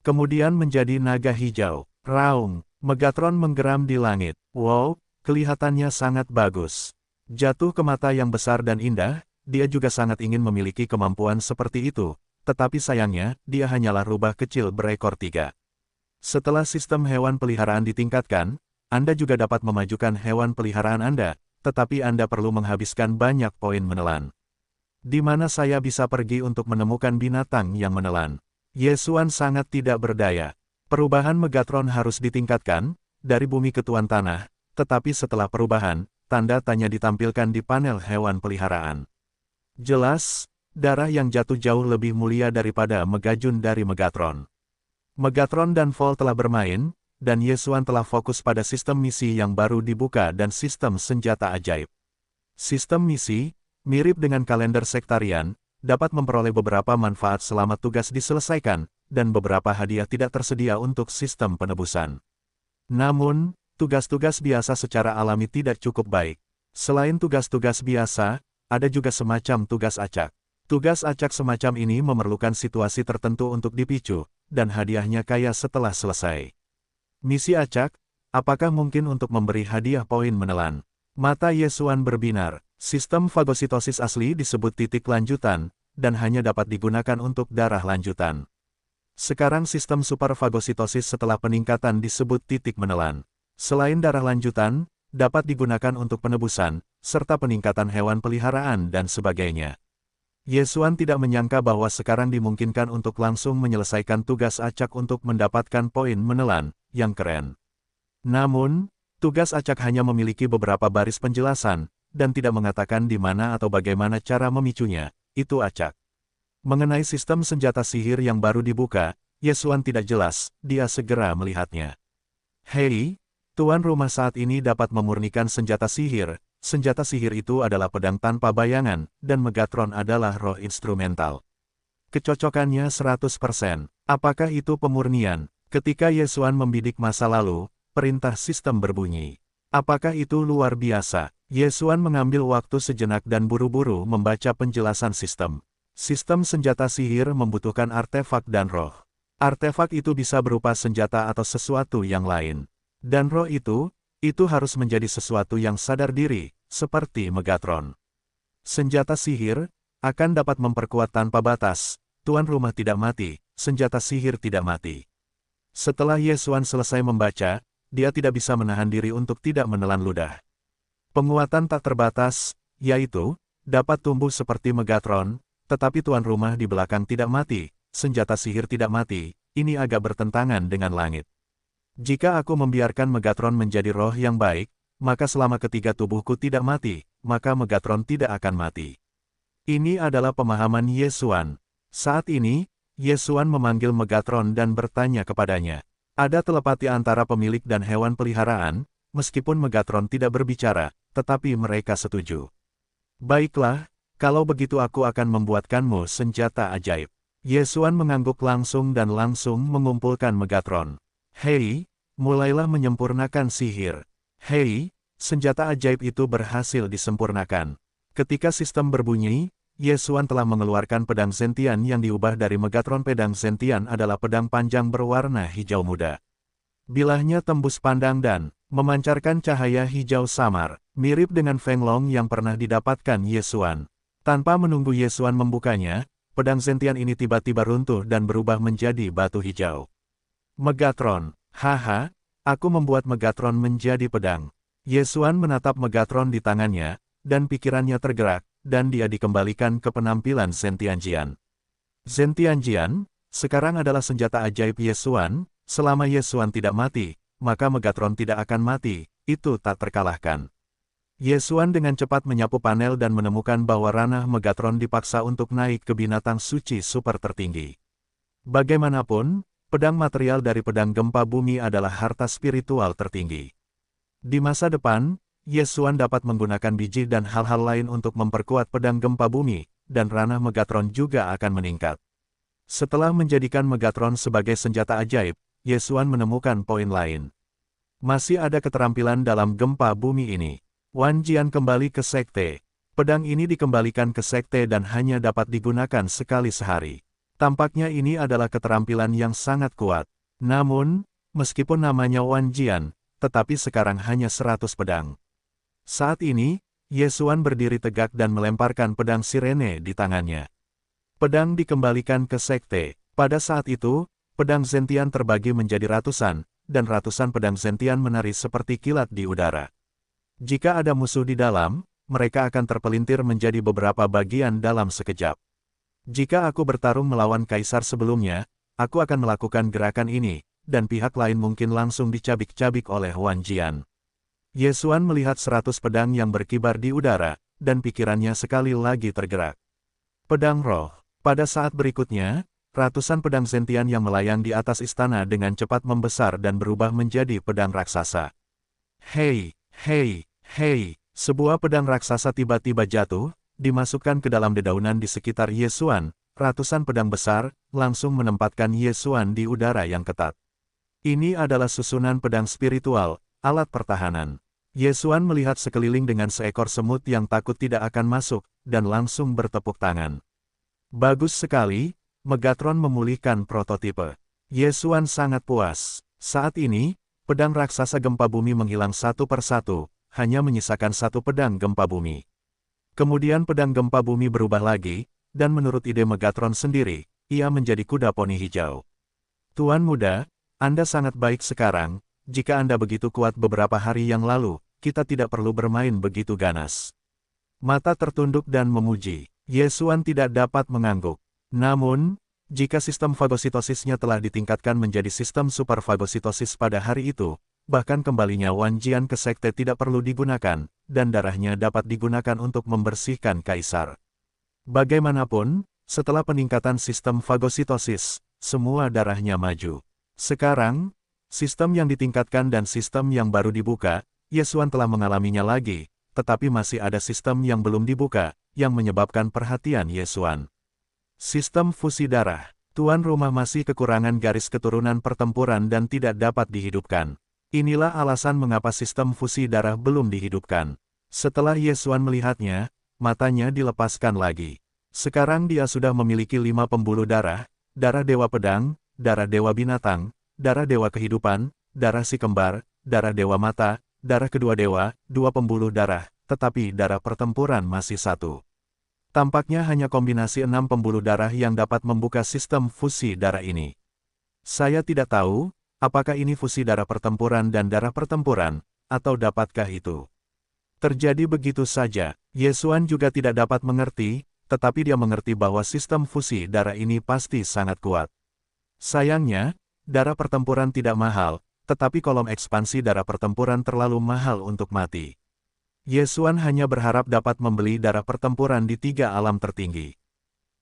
Kemudian menjadi naga hijau. Raung, Megatron menggeram di langit. Wow, kelihatannya sangat bagus. Jatuh ke mata yang besar dan indah, dia juga sangat ingin memiliki kemampuan seperti itu, tetapi sayangnya, dia hanyalah rubah kecil berekor 3. Setelah sistem hewan peliharaan ditingkatkan, Anda juga dapat memajukan hewan peliharaan Anda, tetapi Anda perlu menghabiskan banyak poin menelan. Di mana saya bisa pergi untuk menemukan binatang yang menelan? Yesuan sangat tidak berdaya. Perubahan Megatron harus ditingkatkan, dari bumi ke tuan tanah, tetapi setelah perubahan, tanda tanya ditampilkan di panel hewan peliharaan. Jelas, darah yang jatuh jauh lebih mulia daripada Megajun dari Megatron. Megatron dan Vol telah bermain, dan Yesuan telah fokus pada sistem misi yang baru dibuka dan sistem senjata ajaib. Sistem misi, mirip dengan kalender sektarian, dapat memperoleh beberapa manfaat selama tugas diselesaikan, dan beberapa hadiah tidak tersedia untuk sistem penebusan. Namun, tugas-tugas biasa secara alami tidak cukup baik. Selain tugas-tugas biasa, ada juga semacam tugas acak. Tugas acak semacam ini memerlukan situasi tertentu untuk dipicu, dan hadiahnya kaya setelah selesai. Misi acak, apakah mungkin untuk memberi hadiah poin menelan? Mata Yesuan berbinar. Sistem fagositosis asli disebut titik lanjutan, dan hanya dapat digunakan untuk darah lanjutan. Sekarang sistem superfagositosis setelah peningkatan disebut titik menelan. Selain darah lanjutan, dapat digunakan untuk penebusan, serta peningkatan hewan peliharaan dan sebagainya. Yesuan tidak menyangka bahwa sekarang dimungkinkan untuk langsung menyelesaikan tugas acak untuk mendapatkan poin menelan, yang keren. Namun, tugas acak hanya memiliki beberapa baris penjelasan, dan tidak mengatakan di mana atau bagaimana cara memicunya, itu acak. Mengenai sistem senjata sihir yang baru dibuka, Yesuan tidak jelas, dia segera melihatnya. Hei, tuan rumah saat ini dapat memurnikan senjata sihir itu adalah pedang tanpa bayangan, dan Megatron adalah roh instrumental. Kecocokannya 100%. Apakah itu pemurnian? Ketika Yesuan membidik masa lalu, perintah sistem berbunyi. Apakah itu luar biasa? Yesuan mengambil waktu sejenak dan buru-buru membaca penjelasan sistem. Sistem senjata sihir membutuhkan artefak dan roh. Artefak itu bisa berupa senjata atau sesuatu yang lain. Dan roh itu harus menjadi sesuatu yang sadar diri, seperti Megatron. Senjata sihir akan dapat memperkuat tanpa batas. Tuan rumah tidak mati, senjata sihir tidak mati. Setelah Yesuan selesai membaca, dia tidak bisa menahan diri untuk tidak menelan ludah. Penguatan tak terbatas, yaitu, dapat tumbuh seperti Megatron, tetapi tuan rumah di belakang tidak mati, senjata sihir tidak mati, ini agak bertentangan dengan langit. Jika aku membiarkan Megatron menjadi roh yang baik, maka selama ketiga tubuhku tidak mati, maka Megatron tidak akan mati. Ini adalah pemahaman Yesuan. Saat ini, Yesuan memanggil Megatron dan bertanya kepadanya. Ada telepati antara pemilik dan hewan peliharaan, meskipun Megatron tidak berbicara, tetapi mereka setuju. Baiklah, kalau begitu aku akan membuatkanmu senjata ajaib. Yesuan mengangguk langsung dan langsung mengumpulkan Megatron. Hei, mulailah menyempurnakan sihir. Hei, senjata ajaib itu berhasil disempurnakan. Ketika sistem berbunyi, Yesuan telah mengeluarkan pedang Zentian yang diubah dari Megatron. Pedang Zentian adalah pedang panjang berwarna hijau muda. Bilahnya tembus pandang dan memancarkan cahaya hijau samar, mirip dengan Feng Long yang pernah didapatkan Yesuan. Tanpa menunggu Yesuan membukanya, pedang Zentian ini tiba-tiba runtuh dan berubah menjadi batu hijau. Megatron, haha, aku membuat Megatron menjadi pedang. Yesuan menatap Megatron di tangannya, dan pikirannya tergerak, dan dia dikembalikan ke penampilan Zentianjian. Zentianjian, sekarang adalah senjata ajaib Yesuan. Selama Yesuan tidak mati, maka Megatron tidak akan mati, itu tak terkalahkan. Yesuan dengan cepat menyapu panel dan menemukan bahwa ranah Megatron dipaksa untuk naik ke binatang suci super tertinggi. Bagaimanapun, pedang material dari pedang gempa bumi adalah harta spiritual tertinggi. Di masa depan, Yesuan dapat menggunakan biji dan hal-hal lain untuk memperkuat pedang gempa bumi, dan ranah Megatron juga akan meningkat. Setelah menjadikan Megatron sebagai senjata ajaib, Yesuan menemukan poin lain. Masih ada keterampilan dalam gempa bumi ini. Wan Jian kembali ke sekte. Pedang ini dikembalikan ke sekte dan hanya dapat digunakan sekali sehari. Tampaknya ini adalah keterampilan yang sangat kuat. Namun, meskipun namanya Wan Jian, tetapi sekarang hanya 100 pedang. Saat ini, Yesuan berdiri tegak dan melemparkan pedang sirene di tangannya. Pedang dikembalikan ke sekte. Pada saat itu, pedang Zentian terbagi menjadi ratusan, dan ratusan pedang Zentian menari seperti kilat di udara. Jika ada musuh di dalam, mereka akan terpelintir menjadi beberapa bagian dalam sekejap. Jika aku bertarung melawan kaisar sebelumnya, aku akan melakukan gerakan ini, dan pihak lain mungkin langsung dicabik-cabik oleh Wan Jian. Yesuan melihat 100 pedang yang berkibar di udara, dan pikirannya sekali lagi tergerak. Pedang roh. Pada saat berikutnya, ratusan pedang Zentian yang melayang di atas istana dengan cepat membesar dan berubah menjadi pedang raksasa. Hei, hei, hei, sebuah pedang raksasa tiba-tiba jatuh, dimasukkan ke dalam dedaunan di sekitar Yesuan. Ratusan pedang besar langsung menempatkan Yesuan di udara yang ketat. Ini adalah susunan pedang spiritual, alat pertahanan. Yesuan melihat sekeliling dengan seekor semut yang takut tidak akan masuk, dan langsung bertepuk tangan. Bagus sekali. Megatron memulihkan prototipe. Yesuan sangat puas. Saat ini, pedang raksasa gempa bumi menghilang satu persatu, hanya menyisakan satu pedang gempa bumi. Kemudian pedang gempa bumi berubah lagi, dan menurut ide Megatron sendiri, ia menjadi kuda poni hijau. Tuan muda, Anda sangat baik sekarang, jika Anda begitu kuat beberapa hari yang lalu, kita tidak perlu bermain begitu ganas. Mata tertunduk dan memuji. Yesuan tidak dapat mengangguk. Namun, jika sistem fagositosisnya telah ditingkatkan menjadi sistem superfagositosis pada hari itu, bahkan kembalinya Wan Jian ke sekte tidak perlu digunakan, dan darahnya dapat digunakan untuk membersihkan kaisar. Bagaimanapun, setelah peningkatan sistem fagositosis, semua darahnya maju. Sekarang, sistem yang ditingkatkan dan sistem yang baru dibuka, Yesuan telah mengalaminya lagi, tetapi masih ada sistem yang belum dibuka, yang menyebabkan perhatian Yesuan. Sistem fusi darah. Tuan rumah masih kekurangan garis keturunan pertempuran dan tidak dapat dihidupkan. Inilah alasan mengapa sistem fusi darah belum dihidupkan. Setelah Yesuan melihatnya, matanya dilepaskan lagi. Sekarang dia sudah memiliki 5 pembuluh darah, darah dewa pedang, darah dewa binatang, darah dewa kehidupan, darah si kembar, darah dewa mata, darah kedua dewa, 2 pembuluh darah, tetapi darah pertempuran masih 1. Tampaknya hanya kombinasi 6 pembuluh darah yang dapat membuka sistem fusi darah ini. Saya tidak tahu, apakah ini fusi darah pertempuran dan darah pertempuran, atau dapatkah itu terjadi begitu saja. Yesuan juga tidak dapat mengerti, tetapi dia mengerti bahwa sistem fusi darah ini pasti sangat kuat. Sayangnya, darah pertempuran tidak mahal, tetapi kolom ekspansi darah pertempuran terlalu mahal untuk mati. Yesuan hanya berharap dapat membeli darah pertempuran di 3 alam tertinggi.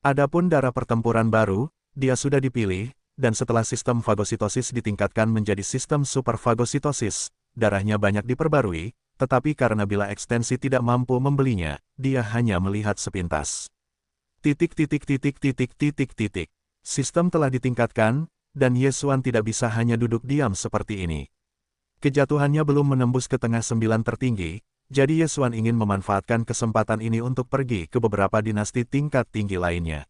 Adapun darah pertempuran baru, dia sudah dipilih, dan setelah sistem fagositosis ditingkatkan menjadi sistem superfagositosis, darahnya banyak diperbarui, tetapi karena bila ekstensi tidak mampu membelinya, dia hanya melihat sepintas. Sistem telah ditingkatkan, dan Yesuan tidak bisa hanya duduk diam seperti ini. Kejatuhannya belum menembus ke tengah 9 tertinggi, jadi Yesuan ingin memanfaatkan kesempatan ini untuk pergi ke beberapa dinasti tingkat tinggi lainnya.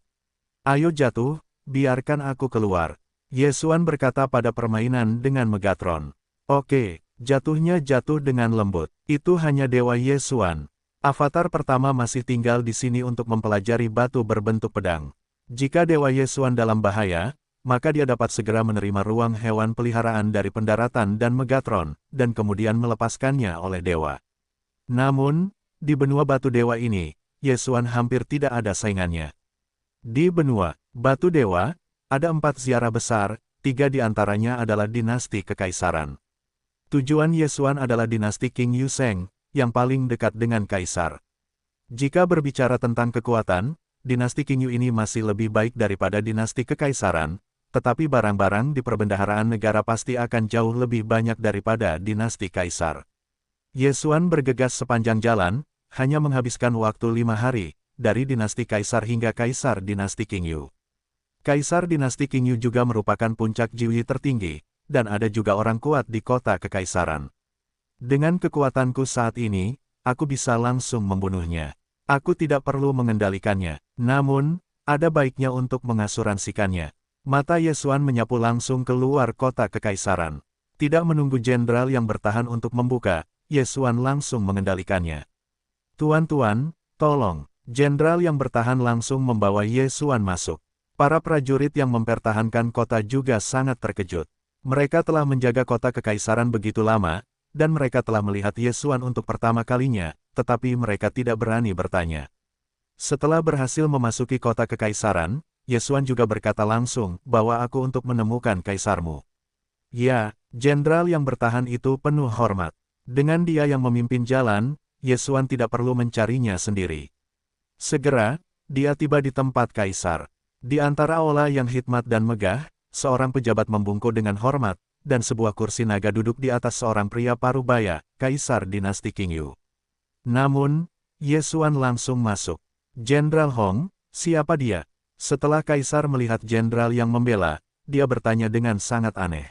Ayo jatuh, biarkan aku keluar. Yesuan berkata pada permainan dengan Megatron. Oke, jatuhnya jatuh dengan lembut. Itu hanya Dewa Yesuan. Avatar pertama masih tinggal di sini untuk mempelajari batu berbentuk pedang. Jika Dewa Yesuan dalam bahaya, maka dia dapat segera menerima ruang hewan peliharaan dari pendaratan dan Megatron, dan kemudian melepaskannya oleh Dewa. Namun, di benua batu dewa ini, Yesuan hampir tidak ada saingannya. Di benua batu dewa, ada 4 ziarah besar, 3 di antaranya adalah dinasti kekaisaran. Tujuan Yesuan adalah dinasti King Yuseng, yang paling dekat dengan kaisar. Jika berbicara tentang kekuatan, dinasti King Yu ini masih lebih baik daripada dinasti kekaisaran, tetapi barang-barang di perbendaharaan negara pasti akan jauh lebih banyak daripada dinasti kaisar. Yesuan bergegas sepanjang jalan, hanya menghabiskan waktu 5 hari, dari dinasti kaisar hingga kaisar dinasti King Yu. Kaisar dinasti King Yu juga merupakan puncak Jiwi tertinggi, dan ada juga orang kuat di kota kekaisaran. Dengan kekuatanku saat ini, aku bisa langsung membunuhnya. Aku tidak perlu mengendalikannya, namun, ada baiknya untuk mengasuransikannya. Mata Yesuan menyapu langsung keluar kota kekaisaran. Tidak menunggu jenderal yang bertahan untuk membuka, Yesuan langsung mengendalikannya. Tuan-tuan, tolong. Jenderal yang bertahan langsung membawa Yesuan masuk. Para prajurit yang mempertahankan kota juga sangat terkejut. Mereka telah menjaga kota kekaisaran begitu lama, dan mereka telah melihat Yesuan untuk pertama kalinya, tetapi mereka tidak berani bertanya. Setelah berhasil memasuki kota kekaisaran, Yesuan juga berkata langsung, "Bawa aku untuk menemukan kaisarmu." Ya, jenderal yang bertahan itu penuh hormat. Dengan dia yang memimpin jalan, Yesuan tidak perlu mencarinya sendiri. Segera, dia tiba di tempat kaisar. Di antara aula yang hikmat dan megah, seorang pejabat membungkuk dengan hormat, dan sebuah kursi naga duduk di atas seorang pria parubaya, kaisar dinasti King Yu. Namun, Yesuan langsung masuk. Jenderal Hong, siapa dia? Setelah kaisar melihat jenderal yang membela, dia bertanya dengan sangat aneh.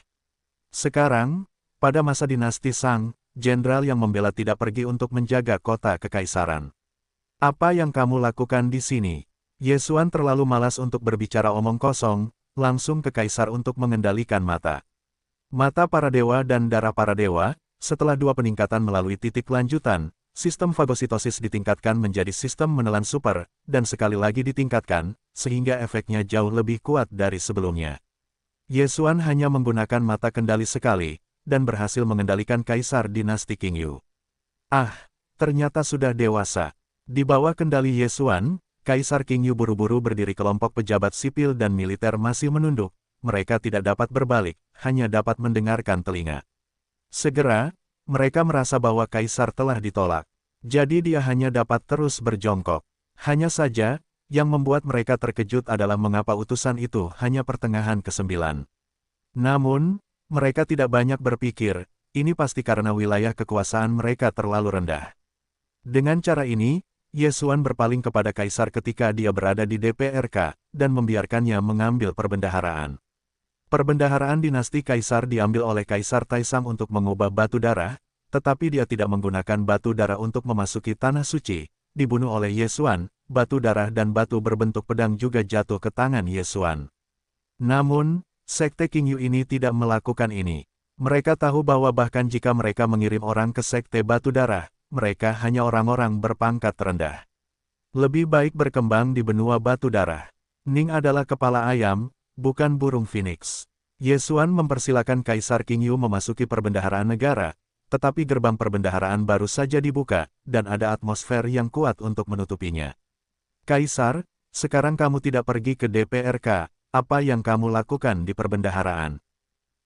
Sekarang, pada masa dinasti Shang, jenderal yang membela tidak pergi untuk menjaga kota kekaisaran. Apa yang kamu lakukan di sini? Yesuan terlalu malas untuk berbicara omong kosong, langsung ke kaisar untuk mengendalikan mata. Mata para dewa dan darah para dewa, setelah dua peningkatan melalui titik lanjutan, sistem fagositosis ditingkatkan menjadi sistem menelan super, dan sekali lagi ditingkatkan, sehingga efeknya jauh lebih kuat dari sebelumnya. Ye Xuan hanya menggunakan mata kendali sekali, dan berhasil mengendalikan Kaisar Dinasti Qingyu. Ah, ternyata sudah dewasa. Di bawah kendali Ye Xuan, Kaisar Qingyu buru-buru berdiri. Kelompok pejabat sipil dan militer masih menunduk. Mereka tidak dapat berbalik, hanya dapat mendengarkan telinga. Segera, mereka merasa bahwa Kaisar telah ditolak. Jadi dia hanya dapat terus berjongkok. Hanya saja, yang membuat mereka terkejut adalah mengapa utusan itu hanya pertengahan ke-9. Namun, mereka tidak banyak berpikir, ini pasti karena wilayah kekuasaan mereka terlalu rendah. Dengan cara ini, Ye Xuan berpaling kepada Kaisar ketika dia berada di DPRK, dan membiarkannya mengambil perbendaharaan. Perbendaharaan dinasti Kaisar diambil oleh Kaisar Taisang untuk mengubah batu darah, tetapi dia tidak menggunakan batu darah untuk memasuki tanah suci, dibunuh oleh Ye Xuan, batu darah dan batu berbentuk pedang juga jatuh ke tangan Ye Xuan. Namun, Sekte Qingyu ini tidak melakukan ini. Mereka tahu bahwa bahkan jika mereka mengirim orang ke Sekte Batu Darah, mereka hanya orang-orang berpangkat rendah. Lebih baik berkembang di benua Batu Darah. Ning adalah kepala ayam, bukan burung phoenix. Ye Xuan mempersilakan Kaisar Qingyu memasuki perbendaharaan negara, tetapi gerbang perbendaharaan baru saja dibuka, dan ada atmosfer yang kuat untuk menutupinya. Kaisar, sekarang kamu tidak pergi ke DPRK, apa yang kamu lakukan di perbendaharaan?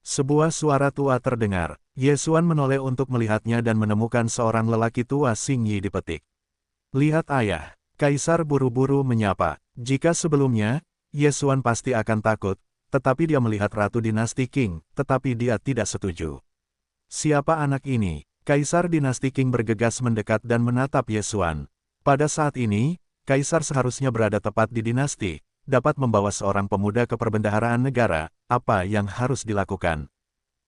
Sebuah suara tua terdengar. Ye Xuan menoleh untuk melihatnya dan menemukan seorang lelaki tua Xing Yi dipetik. Lihat ayah, Kaisar buru-buru menyapa. Jika sebelumnya, Ye Xuan pasti akan takut, tetapi dia melihat Ratu Dinasti Qing, tetapi dia tidak setuju. Siapa anak ini? Kaisar Dinasti Qing bergegas mendekat dan menatap Ye Xuan. Pada saat ini, Kaisar seharusnya berada tepat di dinasti, dapat membawa seorang pemuda ke perbendaharaan negara, apa yang harus dilakukan?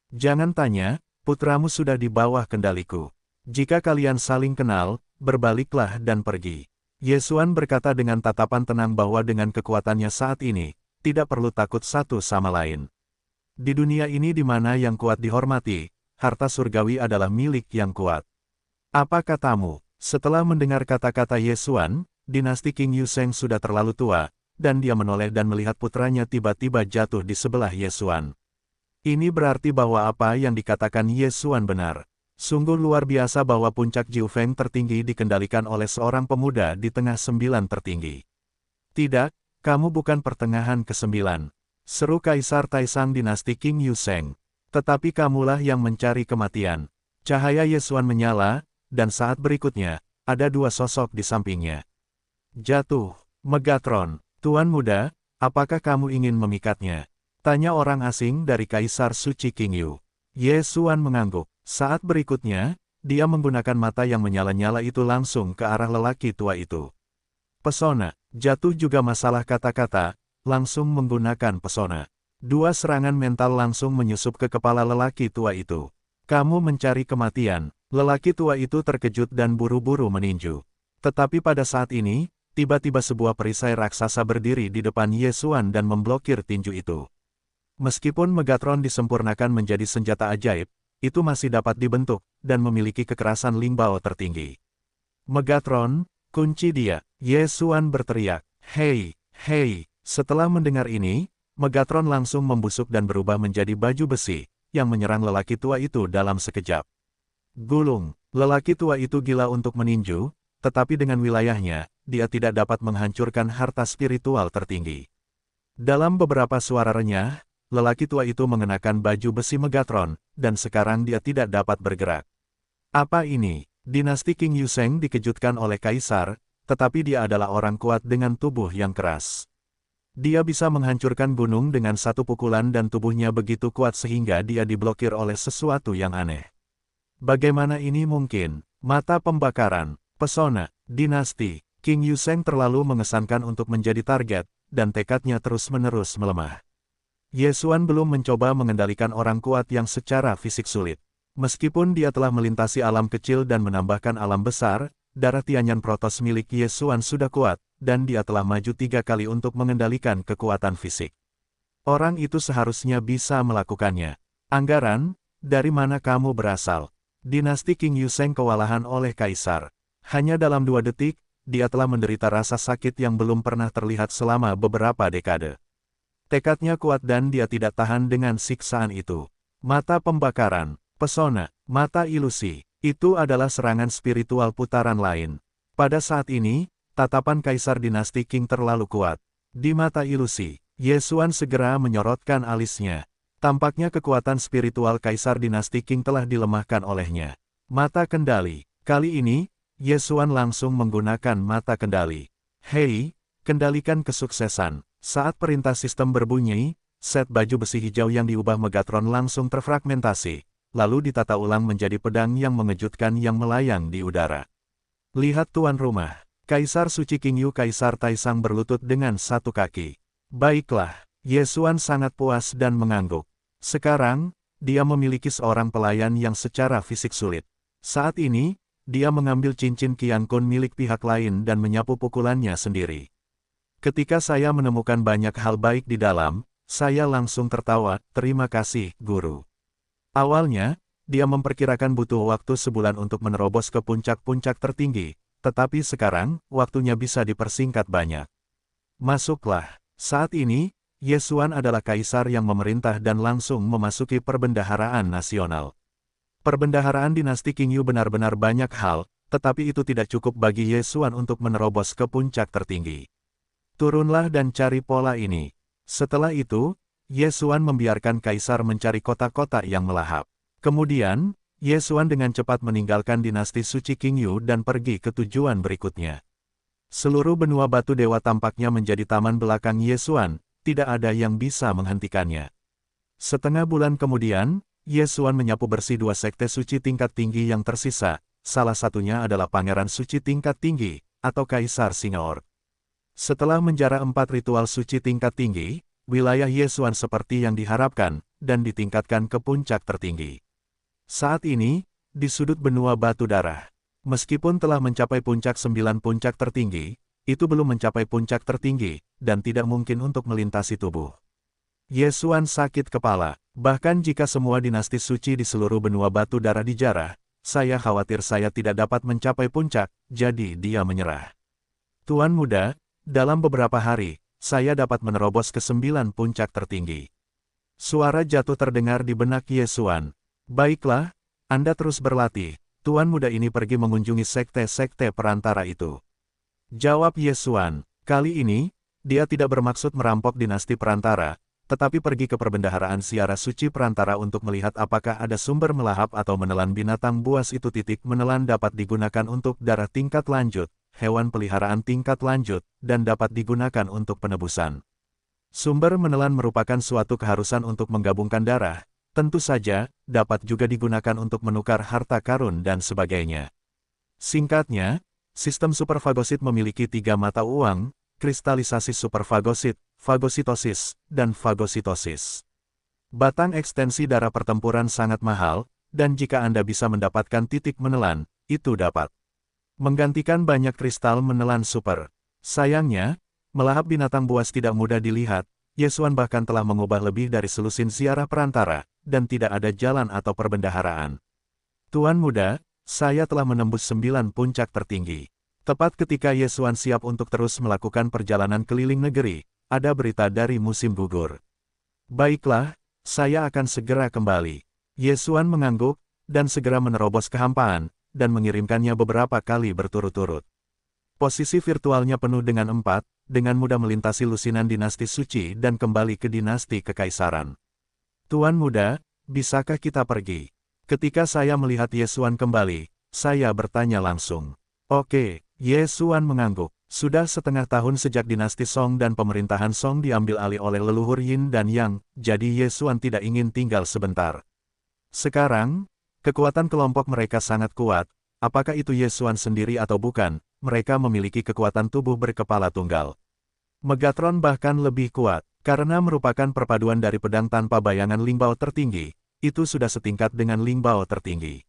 Jangan tanya, putramu sudah di bawah kendaliku. Jika kalian saling kenal, berbaliklah dan pergi. Ye Xuan berkata dengan tatapan tenang bahwa dengan kekuatannya saat ini, tidak perlu takut satu sama lain. Di dunia ini di mana yang kuat dihormati, harta surgawi adalah milik yang kuat. Apa katamu? Setelah mendengar kata-kata Ye Xuan, dinasti Qing Yuseng sudah terlalu tua, dan dia menoleh dan melihat putranya tiba-tiba jatuh di sebelah Ye Xuan. Ini berarti bahwa apa yang dikatakan Ye Xuan benar. Sungguh luar biasa bahwa puncak Jiu Feng tertinggi dikendalikan oleh seorang pemuda di tengah 9 tertinggi. Tidak, kamu bukan pertengahan ke-9. Seru Kaisar Taisang dinasti Qing Yuseng. Tetapi kamulah yang mencari kematian. Cahaya Ye Xuan menyala, dan saat berikutnya, ada dua sosok di sampingnya. Jatuh, Megatron. Tuan muda, apakah kamu ingin memikatnya? Tanya orang asing dari Kaisar Suci Qingyu. Ye Xuan mengangguk. Saat berikutnya, dia menggunakan mata yang menyala-nyala itu langsung ke arah lelaki tua itu. Pesona, jatuh juga masalah kata-kata, langsung menggunakan pesona. Dua serangan mental langsung menyusup ke kepala lelaki tua itu. Kamu mencari kematian. Lelaki tua itu terkejut dan buru-buru meninju. Tetapi pada saat ini, tiba-tiba sebuah perisai raksasa berdiri di depan Ye Xuan dan memblokir tinju itu. Meskipun Megatron disempurnakan menjadi senjata ajaib, itu masih dapat dibentuk, dan memiliki kekerasan Lingbao tertinggi. Megatron, kunci dia. Ye Xuan berteriak. Hei, hei. Setelah mendengar ini, Megatron langsung membusuk dan berubah menjadi baju besi, yang menyerang lelaki tua itu dalam sekejap. Gulung, lelaki tua itu gila untuk meninju, tetapi dengan wilayahnya, dia tidak dapat menghancurkan harta spiritual tertinggi. Dalam beberapa suara renyah, lelaki tua itu mengenakan baju besi Megatron, dan sekarang dia tidak dapat bergerak. Apa ini? Dinasti Qing Yuseng dikejutkan oleh Kaisar, tetapi dia adalah orang kuat dengan tubuh yang keras. Dia bisa menghancurkan gunung dengan satu pukulan dan tubuhnya begitu kuat sehingga dia diblokir oleh sesuatu yang aneh. Bagaimana ini mungkin? Mata pembakaran, pesona, dinasti Qing Yuseng terlalu mengesankan untuk menjadi target, dan tekadnya terus-menerus melemah. Ye Xuan belum mencoba mengendalikan orang kuat yang secara fisik sulit. Meskipun dia telah melintasi alam kecil dan menambahkan alam besar, darah Tianyan Protoss milik Ye Xuan sudah kuat, dan dia telah maju 3 kali untuk mengendalikan kekuatan fisik. Orang itu seharusnya bisa melakukannya. Anggaran, dari mana kamu berasal? Dinasti Qing Yuseng kewalahan oleh kaisar. Hanya dalam 2 detik, dia telah menderita rasa sakit yang belum pernah terlihat selama beberapa dekade. Tekadnya kuat dan dia tidak tahan dengan siksaan itu. Mata pembakaran, pesona, mata ilusi, itu adalah serangan spiritual putaran lain. Pada saat ini, tatapan kaisar dinasti Qing terlalu kuat. Di mata ilusi, Ye Xuan segera menyorotkan alisnya. Tampaknya kekuatan spiritual kaisar dinasti Qing telah dilemahkan olehnya. Mata kendali, kali ini, Ye Xuan langsung menggunakan mata kendali. Hei, kendalikan kesuksesan. Saat perintah sistem berbunyi, set baju besi hijau yang diubah Megatron langsung terfragmentasi, lalu ditata ulang menjadi pedang yang mengejutkan yang melayang di udara. Lihat tuan rumah, Kaisar Suci Qingyu Kaisar Taisang berlutut dengan satu kaki. Baiklah, Ye Xuan sangat puas dan mengangguk. Sekarang, dia memiliki seorang pelayan yang secara fisik sulit. Saat ini, dia mengambil cincin Qiankun milik pihak lain dan menyapu pukulannya sendiri. Ketika saya menemukan banyak hal baik di dalam, saya langsung tertawa, terima kasih, Guru. Awalnya, dia memperkirakan butuh waktu sebulan untuk menerobos ke puncak-puncak tertinggi, tetapi sekarang, waktunya bisa dipersingkat banyak. Masuklah. Saat ini, Ye Xuan adalah kaisar yang memerintah dan langsung memasuki perbendaharaan nasional. Perbendaharaan dinasti Qingyu benar-benar banyak hal, tetapi itu tidak cukup bagi Ye Xuan untuk menerobos ke puncak tertinggi. Turunlah dan cari pola ini. Setelah itu, Ye Xuan membiarkan kaisar mencari kotak-kotak yang melahap. Kemudian, Ye Xuan dengan cepat meninggalkan dinasti Suci Qingyu dan pergi ke tujuan berikutnya. Seluruh benua batu dewa tampaknya menjadi taman belakang Ye Xuan, tidak ada yang bisa menghentikannya. Setengah bulan kemudian, Ye Xuan menyapu bersih 2 sekte suci tingkat tinggi yang tersisa, salah satunya adalah Pangeran Suci tingkat tinggi, atau Kaisar Singaor. Setelah menjarah 4 ritual suci tingkat tinggi, wilayah Ye Xuan seperti yang diharapkan, dan ditingkatkan ke puncak tertinggi. Saat ini, di sudut benua batu darah, meskipun telah mencapai puncak 9 puncak tertinggi, itu belum mencapai puncak tertinggi, dan tidak mungkin untuk melintasi tubuh. Ye Xuan sakit kepala, bahkan jika semua dinasti suci di seluruh benua batu darah dijarah, saya khawatir saya tidak dapat mencapai puncak, jadi dia menyerah. Tuan muda, dalam beberapa hari, saya dapat menerobos ke 9 puncak tertinggi. Suara jatuh terdengar di benak Ye Xuan. Baiklah, Anda terus berlatih, tuan muda ini pergi mengunjungi sekte-sekte perantara itu. Jawab Ye Xuan, kali ini, dia tidak bermaksud merampok dinasti perantara, tetapi pergi ke perbendaharaan Siara Suci perantara untuk melihat apakah ada sumber melahap atau menelan binatang buas itu. Menelan dapat digunakan untuk darah tingkat lanjut, hewan peliharaan tingkat lanjut, dan dapat digunakan untuk penebusan. Sumber menelan merupakan suatu keharusan untuk menggabungkan darah, tentu saja, dapat juga digunakan untuk menukar harta karun dan sebagainya. Singkatnya, sistem superfagosit memiliki 3 mata uang, kristalisasi superfagosit, fagositosis, dan fagositosis. Batang ekstensi darah pertempuran sangat mahal, dan jika Anda bisa mendapatkan titik menelan, itu dapat menggantikan banyak kristal menelan super. Sayangnya, melahap binatang buas tidak mudah dilihat. Ye Xuan bahkan telah mengubah lebih dari selusin ziarah perantara, dan tidak ada jalan atau perbendaharaan. Tuan muda, saya telah menembus 9 puncak tertinggi. Tepat ketika Ye Xuan siap untuk terus melakukan perjalanan keliling negeri, ada berita dari musim gugur. Baiklah, saya akan segera kembali. Ye Xuan mengangguk, dan segera menerobos kehampaan, dan mengirimkannya beberapa kali berturut-turut. Posisi virtualnya penuh dengan 4, dengan mudah melintasi lusinan dinasti suci dan kembali ke dinasti kekaisaran. Tuan muda, bisakah kita pergi? Ketika saya melihat Ye Xuan kembali, saya bertanya langsung. Oke, Ye Xuan mengangguk. Sudah setengah tahun sejak dinasti Song dan pemerintahan Song diambil alih oleh leluhur Yin dan Yang, jadi Ye Xuan tidak ingin tinggal sebentar. Sekarang, kekuatan kelompok mereka sangat kuat, apakah itu Ye Xuan sendiri atau bukan, mereka memiliki kekuatan tubuh berkepala tunggal. Megatron bahkan lebih kuat, karena merupakan perpaduan dari pedang tanpa bayangan Lingbao tertinggi, itu sudah setingkat dengan Lingbao tertinggi.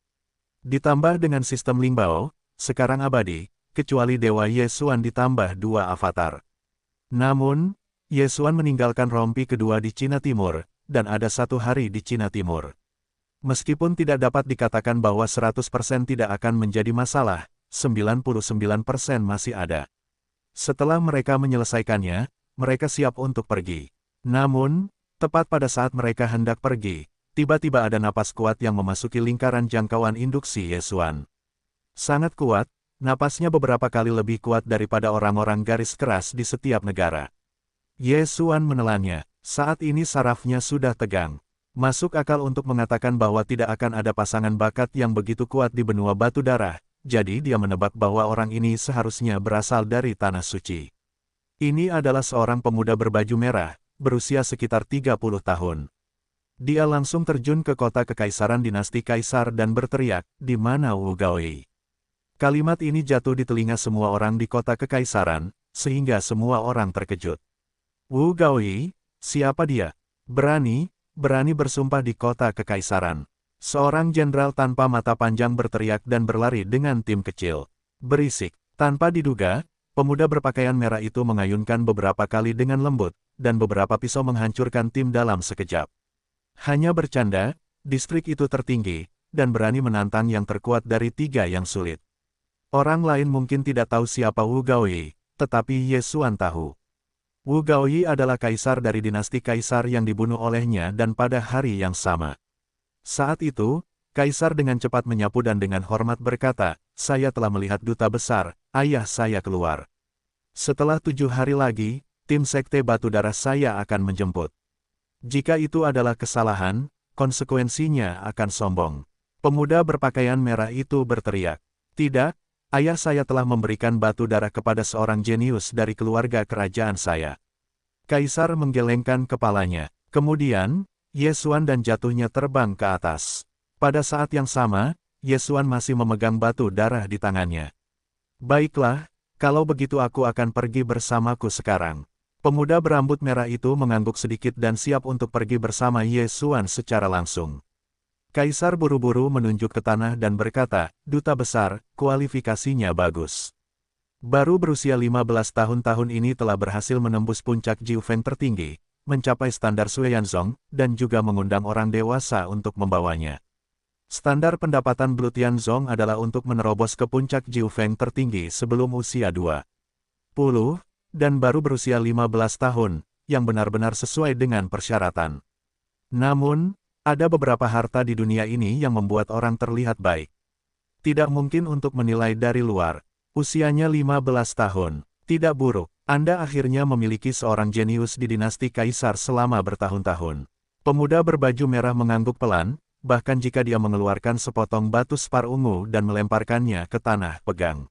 Ditambah dengan sistem Lingbao, sekarang abadi, kecuali Dewa Ye Xuan ditambah 2 avatar. Namun, Ye Xuan meninggalkan rompi kedua di Cina Timur, dan ada 1 hari di Cina Timur. Meskipun tidak dapat dikatakan bahwa 100% tidak akan menjadi masalah, 99% masih ada. Setelah mereka menyelesaikannya, mereka siap untuk pergi. Namun, tepat pada saat mereka hendak pergi, tiba-tiba ada napas kuat yang memasuki lingkaran jangkauan induksi Yesuan. Sangat kuat, napasnya beberapa kali lebih kuat daripada orang-orang garis keras di setiap negara. Yesuan menelannya, saat ini sarafnya sudah tegang. Masuk akal untuk mengatakan bahwa tidak akan ada pasangan bakat yang begitu kuat di benua batu darah, jadi dia menebak bahwa orang ini seharusnya berasal dari Tanah Suci. Ini adalah seorang pemuda berbaju merah, berusia sekitar 30 tahun. Dia langsung terjun ke kota kekaisaran dinasti Kaisar dan berteriak, "Di mana Wu Gaoi?" Kalimat ini jatuh di telinga semua orang di kota kekaisaran, sehingga semua orang terkejut. Wu Gaoi? Siapa dia? Berani bersumpah di kota kekaisaran. Seorang jenderal tanpa mata panjang berteriak dan berlari dengan tim kecil. Berisik. Tanpa diduga, pemuda berpakaian merah itu mengayunkan beberapa kali dengan lembut, dan beberapa pisau menghancurkan tim dalam sekejap. Hanya bercanda, distrik itu tertinggi, dan berani menantang yang terkuat dari 3 yang sulit. Orang lain mungkin tidak tahu siapa Wu Gaoi, tetapi Yesuan tahu. Wu Gaoi adalah kaisar dari dinasti Kaisar yang dibunuh olehnya dan pada hari yang sama. Saat itu, Kaisar dengan cepat menyapu dan dengan hormat berkata, "Saya telah melihat duta besar, ayah saya keluar. Setelah 7 hari lagi, tim sekte batu darah saya akan menjemput. Jika itu adalah kesalahan, konsekuensinya akan sombong." Pemuda berpakaian merah itu berteriak, "Tidak, ayah saya telah memberikan batu darah kepada seorang jenius dari keluarga kerajaan saya." Kaisar menggelengkan kepalanya. Kemudian, Yesuan dan jatuhnya terbang ke atas. Pada saat yang sama, Yesuan masih memegang batu darah di tangannya. "Baiklah, kalau begitu aku akan pergi bersamaku sekarang." Pemuda berambut merah itu mengangguk sedikit dan siap untuk pergi bersama Yesuan secara langsung. Kaisar buru-buru menunjuk ke tanah dan berkata, "Duta besar, kualifikasinya bagus. Baru berusia 15 tahun ini telah berhasil menembus puncak Jiufeng tertinggi, mencapai standar Sueyanzong, dan juga mengundang orang dewasa untuk membawanya. Standar pendapatan Blue Tianzong adalah untuk menerobos ke puncak Jiufeng tertinggi sebelum usia 20, dan baru berusia 15 tahun, yang benar-benar sesuai dengan persyaratan. Namun, ada beberapa harta di dunia ini yang membuat orang terlihat baik. Tidak mungkin untuk menilai dari luar. Usianya 15 tahun. Tidak buruk. Anda akhirnya memiliki seorang jenius di dinasti Kaisar selama bertahun-tahun. Pemuda berbaju merah mengangguk pelan, bahkan jika dia mengeluarkan sepotong batu spar ungu dan melemparkannya ke tanah pegang.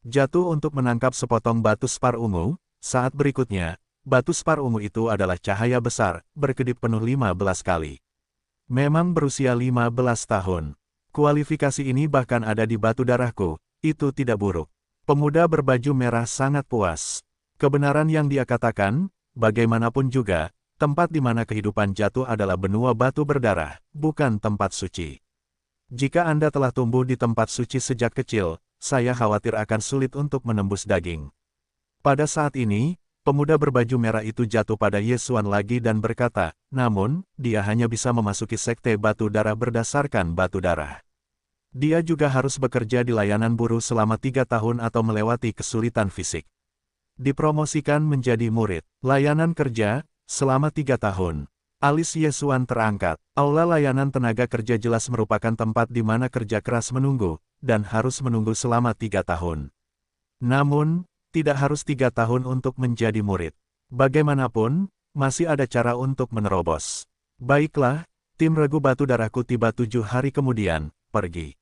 Jatuh untuk menangkap sepotong batu spar ungu, saat berikutnya, batu spar ungu itu adalah cahaya besar, berkedip penuh 15 kali. Memang berusia 15 tahun. Kualifikasi ini bahkan ada di batu darahku, itu tidak buruk. Pemuda berbaju merah sangat puas. Kebenaran yang dia katakan, bagaimanapun juga, tempat di mana kehidupan jatuh adalah benua batu berdarah, bukan tempat suci. Jika Anda telah tumbuh di tempat suci sejak kecil, saya khawatir akan sulit untuk menembus daging. Pada saat ini, pemuda berbaju merah itu jatuh pada Yesuan lagi dan berkata, namun, dia hanya bisa memasuki sekte batu darah berdasarkan batu darah. Dia juga harus bekerja di layanan buruh selama 3 tahun atau melewati kesulitan fisik. Dipromosikan menjadi murid, layanan kerja, selama 3 tahun. Alis Yesuan terangkat. Aula layanan tenaga kerja jelas merupakan tempat di mana kerja keras menunggu, dan harus menunggu selama 3 tahun. Namun, tidak harus 3 tahun untuk menjadi murid. Bagaimanapun, masih ada cara untuk menerobos. Baiklah, tim regu batu darahku tiba 7 hari kemudian, pergi.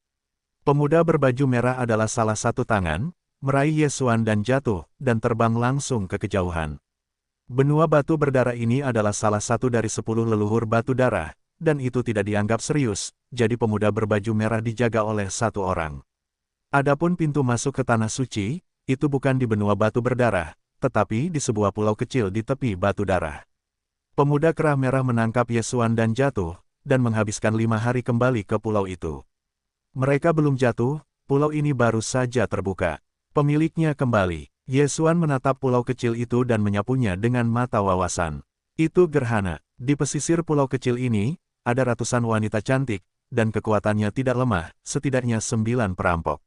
Pemuda berbaju merah adalah salah satu tangan, meraih Yesuan dan jatuh, dan terbang langsung ke kejauhan. Benua batu berdarah ini adalah salah satu dari 10 leluhur batu darah, dan itu tidak dianggap serius, jadi pemuda berbaju merah dijaga oleh 1 orang. Adapun pintu masuk ke Tanah Suci, itu bukan di benua batu berdarah, tetapi di sebuah pulau kecil di tepi batu darah. Pemuda kerah merah menangkap Yesuan dan jatuh, dan menghabiskan 5 hari kembali ke pulau itu. Mereka belum jatuh, pulau ini baru saja terbuka. Pemiliknya kembali. Yesuan menatap pulau kecil itu dan menyapunya dengan mata wawasan. Itu gerhana. Di pesisir pulau kecil ini, ada ratusan wanita cantik, dan kekuatannya tidak lemah, setidaknya 9 perampok.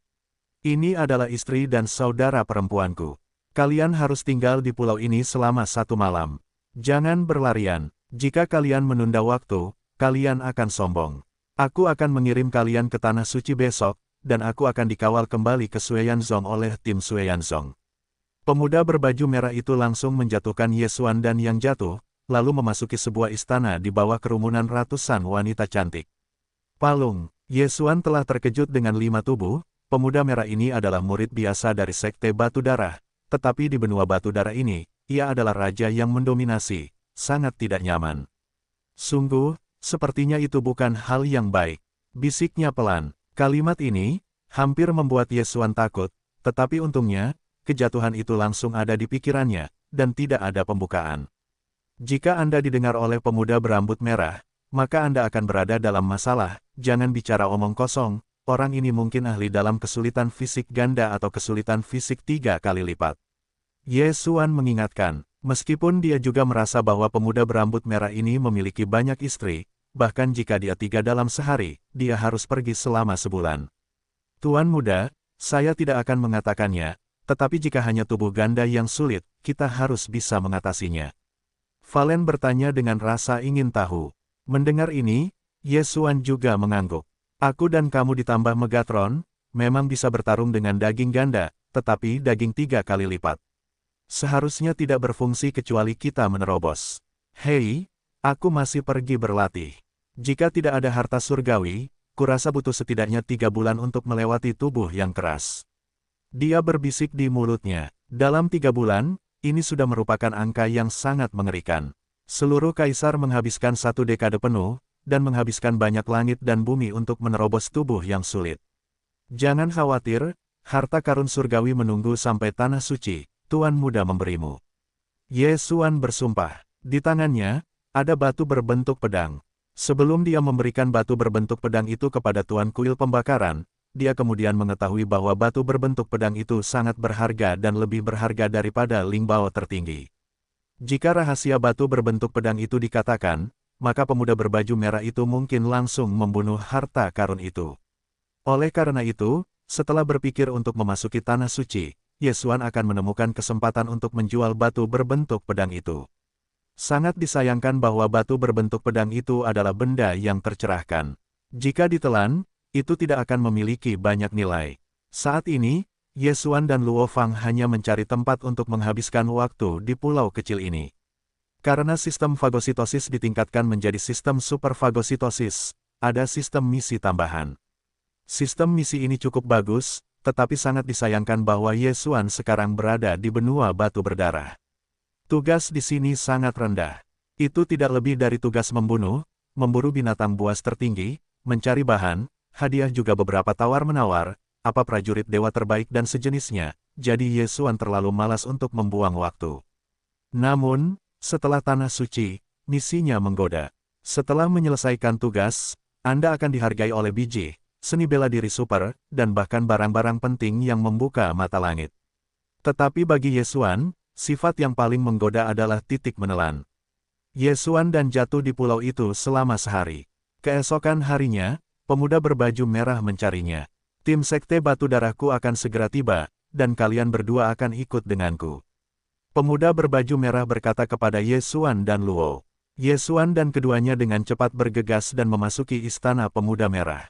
Ini adalah istri dan saudara perempuanku. Kalian harus tinggal di pulau ini selama 1 malam. Jangan berlarian. Jika kalian menunda waktu, kalian akan sombong. Aku akan mengirim kalian ke Tanah Suci besok, dan aku akan dikawal kembali ke Sueyanzong oleh tim Sueyanzong. Pemuda berbaju merah itu langsung menjatuhkan Ye Xuan dan Yang Jatuh, lalu memasuki sebuah istana di bawah kerumunan ratusan wanita cantik. Palung, Ye Xuan telah terkejut dengan 5 tubuh. Pemuda merah ini adalah murid biasa dari Sekte Batu Darah, tetapi di benua Batu Darah ini, ia adalah raja yang mendominasi, sangat tidak nyaman. Sungguh, sepertinya itu bukan hal yang baik. Bisiknya pelan. Kalimat ini hampir membuat Ye Xuan takut, tetapi untungnya, kejatuhan itu langsung ada di pikirannya, dan tidak ada pembukaan. Jika Anda didengar oleh pemuda berambut merah, maka Anda akan berada dalam masalah. Jangan bicara omong kosong, orang ini mungkin ahli dalam kesulitan fisik ganda atau kesulitan fisik 3 kali lipat. Ye Xuan mengingatkan, meskipun dia juga merasa bahwa pemuda berambut merah ini memiliki banyak istri, bahkan jika dia 3 dalam sehari, dia harus pergi selama sebulan. Tuan muda, saya tidak akan mengatakannya, tetapi jika hanya tubuh ganda yang sulit, kita harus bisa mengatasinya. Valen bertanya dengan rasa ingin tahu. Mendengar ini, Ye Xuan juga mengangguk. Aku dan kamu ditambah Megatron, memang bisa bertarung dengan daging ganda, tetapi daging 3 kali lipat. Seharusnya tidak berfungsi kecuali kita menerobos. Hei, aku masih pergi berlatih. Jika tidak ada harta surgawi, kurasa butuh setidaknya 3 bulan untuk melewati tubuh yang keras. Dia berbisik di mulutnya. Dalam 3 bulan, ini sudah merupakan angka yang sangat mengerikan. Seluruh kaisar menghabiskan 1 dekade penuh, dan menghabiskan banyak langit dan bumi untuk menerobos tubuh yang sulit. Jangan khawatir, harta karun surgawi menunggu sampai Tanah Suci, Tuan Muda memberimu. Ye Xuan bersumpah. Di tangannya, ada batu berbentuk pedang. Sebelum dia memberikan batu berbentuk pedang itu kepada Tuan Kuil Pembakaran, dia kemudian mengetahui bahwa batu berbentuk pedang itu sangat berharga dan lebih berharga daripada Lingbao tertinggi. Jika rahasia batu berbentuk pedang itu dikatakan, maka pemuda berbaju merah itu mungkin langsung membunuh harta karun itu. Oleh karena itu, setelah berpikir untuk memasuki Tanah Suci, Ye Xuan akan menemukan kesempatan untuk menjual batu berbentuk pedang itu. Sangat disayangkan bahwa batu berbentuk pedang itu adalah benda yang tercerahkan. Jika ditelan, itu tidak akan memiliki banyak nilai. Saat ini, Ye Xuan dan Luo Fang hanya mencari tempat untuk menghabiskan waktu di pulau kecil ini. Karena sistem fagositosis ditingkatkan menjadi sistem superfagositosis, ada sistem misi tambahan. Sistem misi ini cukup bagus, tetapi sangat disayangkan bahwa Ye Xuan sekarang berada di benua batu berdarah. Tugas di sini sangat rendah. Itu tidak lebih dari tugas membunuh, memburu binatang buas tertinggi, mencari bahan, hadiah juga beberapa tawar-menawar, apa prajurit dewa terbaik dan sejenisnya, jadi Ye Xuan terlalu malas untuk membuang waktu. Namun, setelah Tanah Suci, misinya menggoda. Setelah menyelesaikan tugas, Anda akan dihargai oleh biji, seni bela diri super, dan bahkan barang-barang penting yang membuka mata langit. Tetapi bagi Ye Xuan, sifat yang paling menggoda adalah titik menelan. Ye Xuan dan jatuh di pulau itu selama sehari. Keesokan harinya, pemuda berbaju merah mencarinya. Tim Sekte Batu Darahku akan segera tiba, dan kalian berdua akan ikut denganku. Pemuda berbaju merah berkata kepada Ye Xuan dan Luo. Ye Xuan dan keduanya dengan cepat bergegas dan memasuki istana pemuda merah.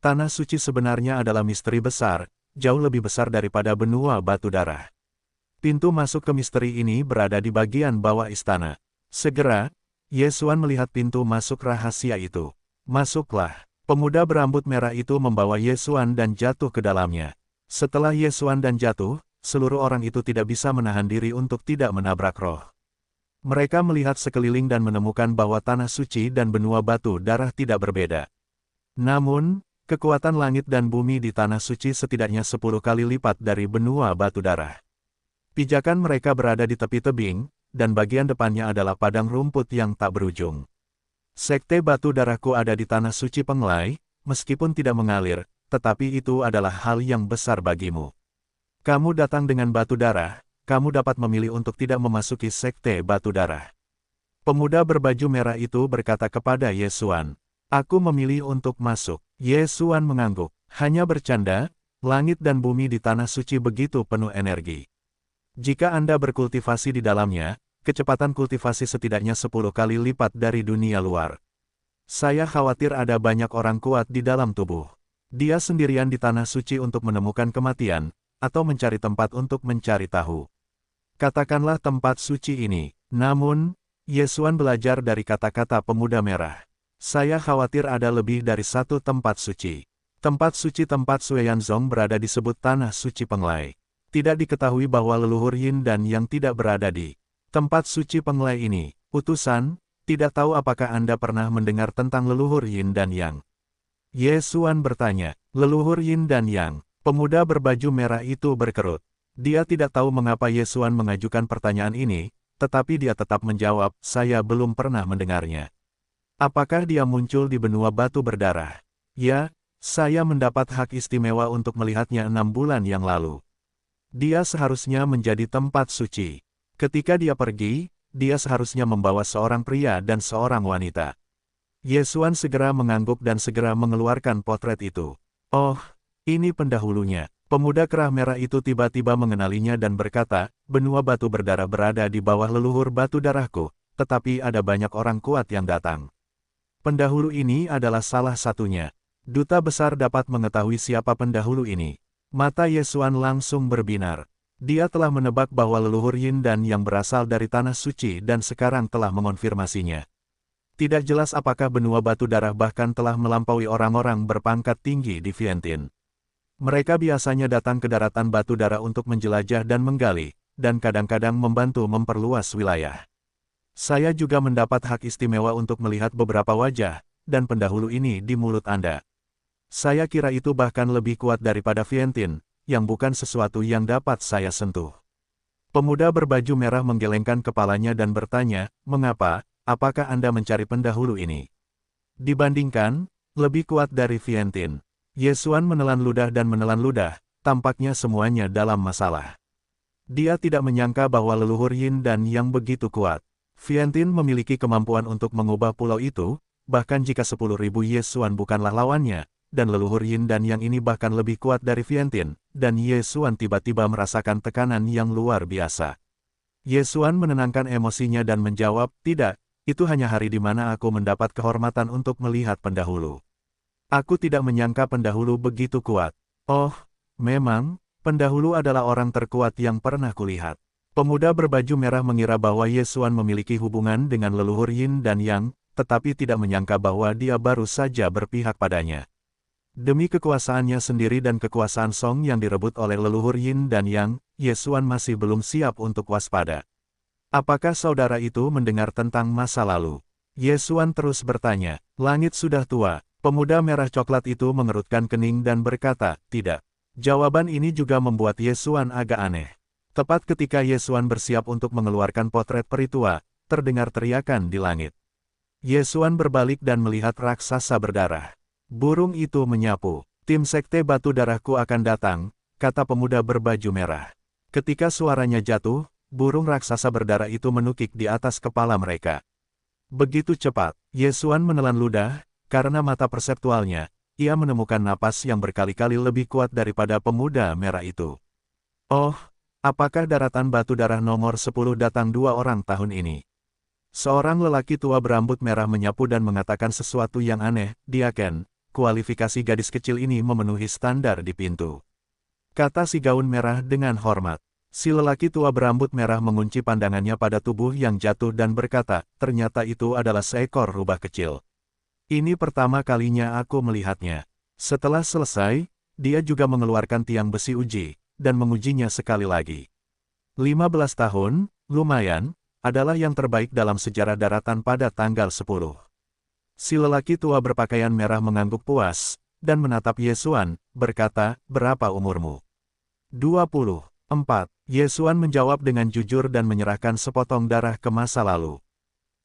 Tanah Suci sebenarnya adalah misteri besar, jauh lebih besar daripada benua Batu Darah. Pintu masuk ke misteri ini berada di bagian bawah istana. Segera, Ye Xuan melihat pintu masuk rahasia itu. Masuklah. Pemuda berambut merah itu membawa Ye Xuan dan jatuh ke dalamnya. Setelah Ye Xuan dan jatuh, seluruh orang itu tidak bisa menahan diri untuk tidak menabrak roh. Mereka melihat sekeliling dan menemukan bahwa Tanah Suci dan benua Batu Darah tidak berbeda. Namun, kekuatan langit dan bumi di Tanah Suci setidaknya 10 kali lipat dari benua Batu Darah. Pijakan mereka berada di tepi tebing, dan bagian depannya adalah padang rumput yang tak berujung. Sekte Batu Darahku ada di Tanah Suci Penglai, meskipun tidak mengalir, tetapi itu adalah hal yang besar bagimu. Kamu datang dengan batu darah, kamu dapat memilih untuk tidak memasuki Sekte Batu Darah. Pemuda berbaju merah itu berkata kepada Ye Xuan, "Aku memilih untuk masuk." Ye Xuan mengangguk. "Hanya bercanda, langit dan bumi di tanah suci begitu penuh energi. Jika Anda berkultivasi di dalamnya, kecepatan kultivasi setidaknya 10 kali lipat dari dunia luar. Saya khawatir ada banyak orang kuat di dalam tubuh. Dia sendirian di tanah suci untuk menemukan kematian, atau mencari tempat untuk mencari tahu. Katakanlah tempat suci ini." Namun, Ye Xuan belajar dari kata-kata pemuda merah. "Saya khawatir ada lebih dari satu tempat suci. Tempat suci tempat Sueyanzong berada disebut tanah suci Penglai. Tidak diketahui bahwa leluhur Yin dan Yang tidak berada di tempat suci Penglai ini. Utusan, tidak tahu apakah Anda pernah mendengar tentang leluhur Yin dan Yang?" Ye Xuan bertanya. "Leluhur Yin dan Yang." Pemuda berbaju merah itu berkerut. Dia tidak tahu mengapa Ye Xuan mengajukan pertanyaan ini, tetapi dia tetap menjawab, "Saya belum pernah mendengarnya." "Apakah dia muncul di benua batu berdarah?" "Ya, saya mendapat hak istimewa untuk melihatnya 6 bulan yang lalu. Dia seharusnya menjadi tempat suci. Ketika dia pergi, dia seharusnya membawa seorang pria dan seorang wanita." Ye Xuan segera mengangguk dan segera mengeluarkan potret itu. "Oh, ini pendahulunya." Pemuda kerah merah itu tiba-tiba mengenalinya dan berkata, "Benua batu berdarah berada di bawah leluhur batu darahku, tetapi ada banyak orang kuat yang datang. Pendahulu ini adalah salah satunya. Duta besar dapat mengetahui siapa pendahulu ini." Mata Ye Xuan langsung berbinar. Dia telah menebak bahwa leluhur Yin dan Yang berasal dari tanah suci dan sekarang telah mengonfirmasinya. Tidak jelas apakah benua batu darah bahkan telah melampaui orang-orang berpangkat tinggi di Vientiane. Mereka biasanya datang ke daratan batu darah untuk menjelajah dan menggali, dan kadang-kadang membantu memperluas wilayah. Saya juga mendapat hak istimewa untuk melihat beberapa wajah, dan pendahulu ini di mulut Anda. Saya kira itu bahkan lebih kuat daripada Vientiane, yang bukan sesuatu yang dapat saya sentuh." Pemuda berbaju merah menggelengkan kepalanya dan bertanya, "Mengapa? Apakah Anda mencari pendahulu ini? Dibandingkan, lebih kuat dari Vientiane." Ye Xuan menelan ludah dan menelan ludah, tampaknya semuanya dalam masalah. Dia tidak menyangka bahwa leluhur Yin dan Yang begitu kuat. Vientiane memiliki kemampuan untuk mengubah pulau itu, bahkan jika 10.000 Ye Xuan bukanlah lawannya, dan leluhur Yin dan Yang ini bahkan lebih kuat dari Vientiane, dan Ye Xuan tiba-tiba merasakan tekanan yang luar biasa. Ye Xuan menenangkan emosinya dan menjawab, "Tidak, itu hanya hari di mana aku mendapat kehormatan untuk melihat pendahulu. Aku tidak menyangka pendahulu begitu kuat." "Oh, memang, pendahulu adalah orang terkuat yang pernah kulihat." Pemuda berbaju merah mengira bahwa Ye Xuan memiliki hubungan dengan leluhur Yin dan Yang, tetapi tidak menyangka bahwa dia baru saja berpihak padanya. Demi kekuasaannya sendiri dan kekuasaan Song yang direbut oleh leluhur Yin dan Yang, Ye Xuan masih belum siap untuk waspada. "Apakah saudara itu mendengar tentang masa lalu?" Ye Xuan terus bertanya. "Langit sudah tua." Pemuda merah coklat itu mengerutkan kening dan berkata, "Tidak." Jawaban ini juga membuat Ye Xuan agak aneh. Tepat ketika Ye Xuan bersiap untuk mengeluarkan potret peri tua, terdengar teriakan di langit. Ye Xuan berbalik dan melihat raksasa berdarah. Burung itu menyapu. "Tim Sekte Batu Darahku akan datang," kata pemuda berbaju merah. Ketika suaranya jatuh, burung raksasa berdarah itu menukik di atas kepala mereka. Begitu cepat, Ye Xuan menelan ludah, karena mata perseptualnya, ia menemukan napas yang berkali-kali lebih kuat daripada pemuda merah itu. "Oh, apakah daratan batu darah nomor 10 datang 2 orang tahun ini?" Seorang lelaki tua berambut merah menyapu dan mengatakan sesuatu yang aneh, "Diaken, kualifikasi gadis kecil ini memenuhi standar di pintu," kata si gaun merah dengan hormat. Si lelaki tua berambut merah mengunci pandangannya pada tubuh yang jatuh dan berkata, "Ternyata itu adalah seekor rubah kecil. Ini pertama kalinya aku melihatnya." Setelah selesai, dia juga mengeluarkan tiang besi uji, dan mengujinya sekali lagi. 15 tahun, lumayan, adalah yang terbaik dalam sejarah daratan pada tanggal 10. Si lelaki tua berpakaian merah mengangguk puas, dan menatap Ye Xuan, berkata, "Berapa umurmu?" 24. Ye Xuan menjawab dengan jujur dan menyerahkan sepotong darah ke masa lalu.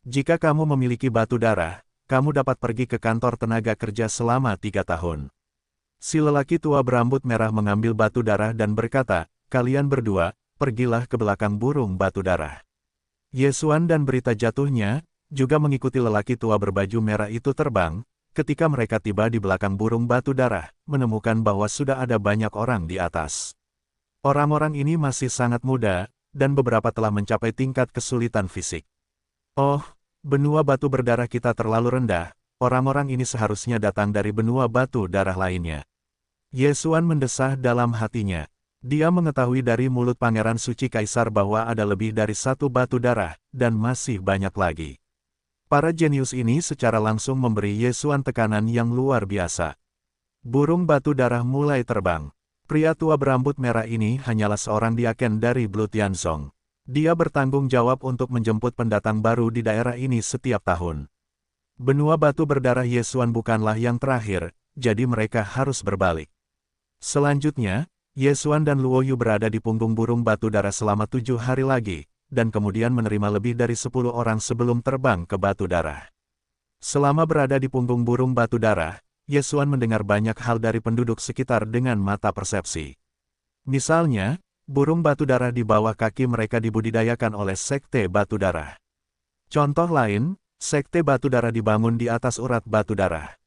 "Jika kamu memiliki batu darah, kamu dapat pergi ke kantor tenaga kerja selama 3 tahun. Si lelaki tua berambut merah mengambil batu darah dan berkata, "Kalian berdua, pergilah ke belakang burung batu darah." Yesuan dan berita jatuhnya, juga mengikuti lelaki tua berbaju merah itu terbang. Ketika mereka tiba di belakang burung batu darah, menemukan bahwa sudah ada banyak orang di atas. Orang-orang ini masih sangat muda, dan beberapa telah mencapai tingkat kesulitan fisik. Oh, benua batu berdarah kita terlalu rendah, orang-orang ini seharusnya datang dari benua batu darah lainnya. Yesuan mendesah dalam hatinya. Dia mengetahui dari mulut Pangeran Suci Kaisar bahwa ada lebih dari satu batu darah, dan masih banyak lagi. Para jenius ini secara langsung memberi Yesuan tekanan yang luar biasa. Burung batu darah mulai terbang. Pria tua berambut merah ini hanyalah seorang diaken dari Blue Tianzong. Dia bertanggung jawab untuk menjemput pendatang baru di daerah ini setiap tahun. Benua batu berdarah Yesuan bukanlah yang terakhir, jadi mereka harus berbalik. Selanjutnya, Yesuan dan Luoyu berada di punggung burung batu darah selama 7 hari lagi, dan kemudian menerima lebih dari 10 orang sebelum terbang ke batu darah. Selama berada di punggung burung batu darah, Yesuan mendengar banyak hal dari penduduk sekitar dengan mata persepsi. Misalnya, burung batu darah di bawah kaki mereka dibudidayakan oleh sekte batu darah. Contoh lain, sekte batu darah dibangun di atas urat batu darah.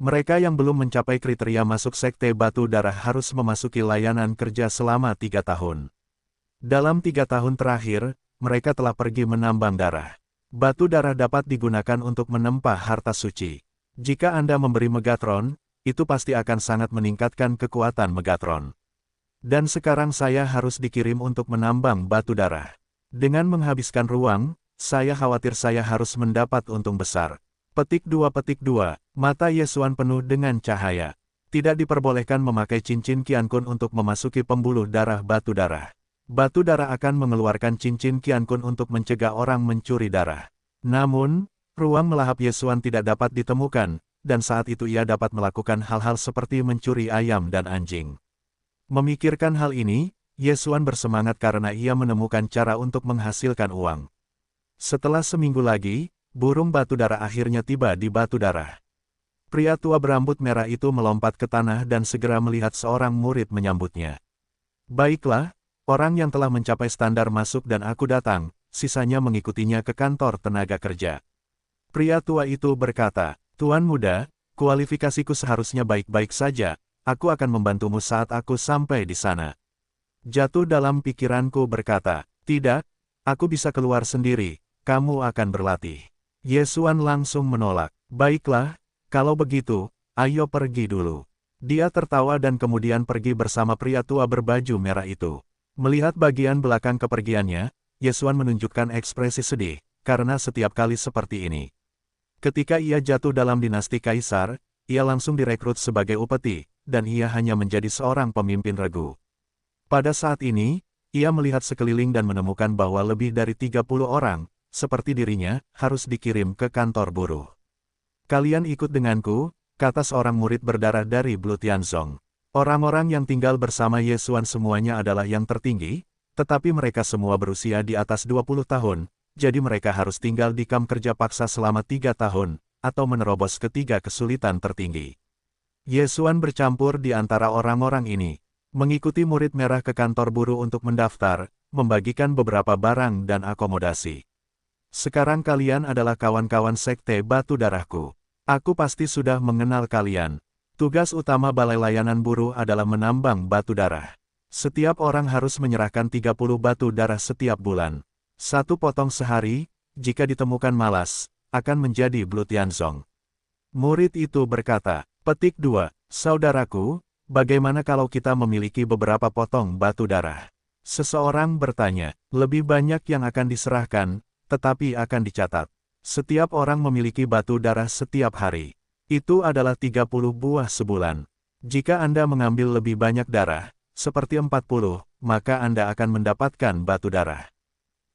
Mereka yang belum mencapai kriteria masuk sekte batu darah harus memasuki layanan kerja selama 3 tahun. Dalam 3 tahun terakhir, mereka telah pergi menambang darah. Batu darah dapat digunakan untuk menempa harta suci. Jika Anda memberi Megatron, itu pasti akan sangat meningkatkan kekuatan Megatron. Dan sekarang saya harus dikirim untuk menambang batu darah. Dengan menghabiskan ruang, saya khawatir saya harus mendapat untung besar. Petik 2. Mata Yesuan penuh dengan cahaya. Tidak diperbolehkan memakai cincin Qiankun untuk memasuki pembuluh darah batu darah. Batu darah akan mengeluarkan cincin Qiankun untuk mencegah orang mencuri darah. Namun, ruang melahap Yesuan tidak dapat ditemukan, dan saat itu ia dapat melakukan hal-hal seperti mencuri ayam dan anjing. Memikirkan hal ini, Yesuan bersemangat karena ia menemukan cara untuk menghasilkan uang. Setelah seminggu lagi, burung batu darah akhirnya tiba di batu darah. Pria tua berambut merah itu melompat ke tanah dan segera melihat seorang murid menyambutnya. Baiklah, orang yang telah mencapai standar masuk dan aku datang, sisanya mengikutinya ke kantor tenaga kerja. Pria tua itu berkata, Tuan muda, kualifikasiku seharusnya baik-baik saja, aku akan membantumu saat aku sampai di sana. Jatuh dalam pikiranku berkata, tidak, aku bisa keluar sendiri, kamu akan berlatih. Yesuan langsung menolak. Baiklah, kalau begitu, ayo pergi dulu. Dia tertawa dan kemudian pergi bersama pria tua berbaju merah itu. Melihat bagian belakang kepergiannya, Yesuan menunjukkan ekspresi sedih, karena setiap kali seperti ini. Ketika ia jatuh dalam dinasti kaisar, ia langsung direkrut sebagai upeti, dan ia hanya menjadi seorang pemimpin regu. Pada saat ini, ia melihat sekeliling dan menemukan bahwa lebih dari 30 orang, seperti dirinya, harus dikirim ke kantor buruh. Kalian ikut denganku, kata seorang murid berdarah dari Blue Tianzong. Orang-orang yang tinggal bersama Yesuan semuanya adalah yang tertinggi, tetapi mereka semua berusia di atas 20 tahun, jadi mereka harus tinggal di kamp kerja paksa selama 3 tahun, atau menerobos ke 3 kesulitan tertinggi. Yesuan bercampur di antara orang-orang ini, mengikuti murid merah ke kantor buruh untuk mendaftar, membagikan beberapa barang dan akomodasi. Sekarang kalian adalah kawan-kawan sekte batu darahku. Aku pasti sudah mengenal kalian. Tugas utama Balai Layanan Buruh adalah menambang batu darah. Setiap orang harus menyerahkan 30 batu darah setiap bulan. 1 potong sehari, jika ditemukan malas, akan menjadi Blue Tianzong. Murid itu berkata, petik 2, saudaraku, bagaimana kalau kita memiliki beberapa potong batu darah? Seseorang bertanya, lebih banyak yang akan diserahkan, tetapi akan dicatat. Setiap orang memiliki batu darah setiap hari. Itu adalah 30 buah sebulan. Jika Anda mengambil lebih banyak darah, seperti 40, maka Anda akan mendapatkan batu darah.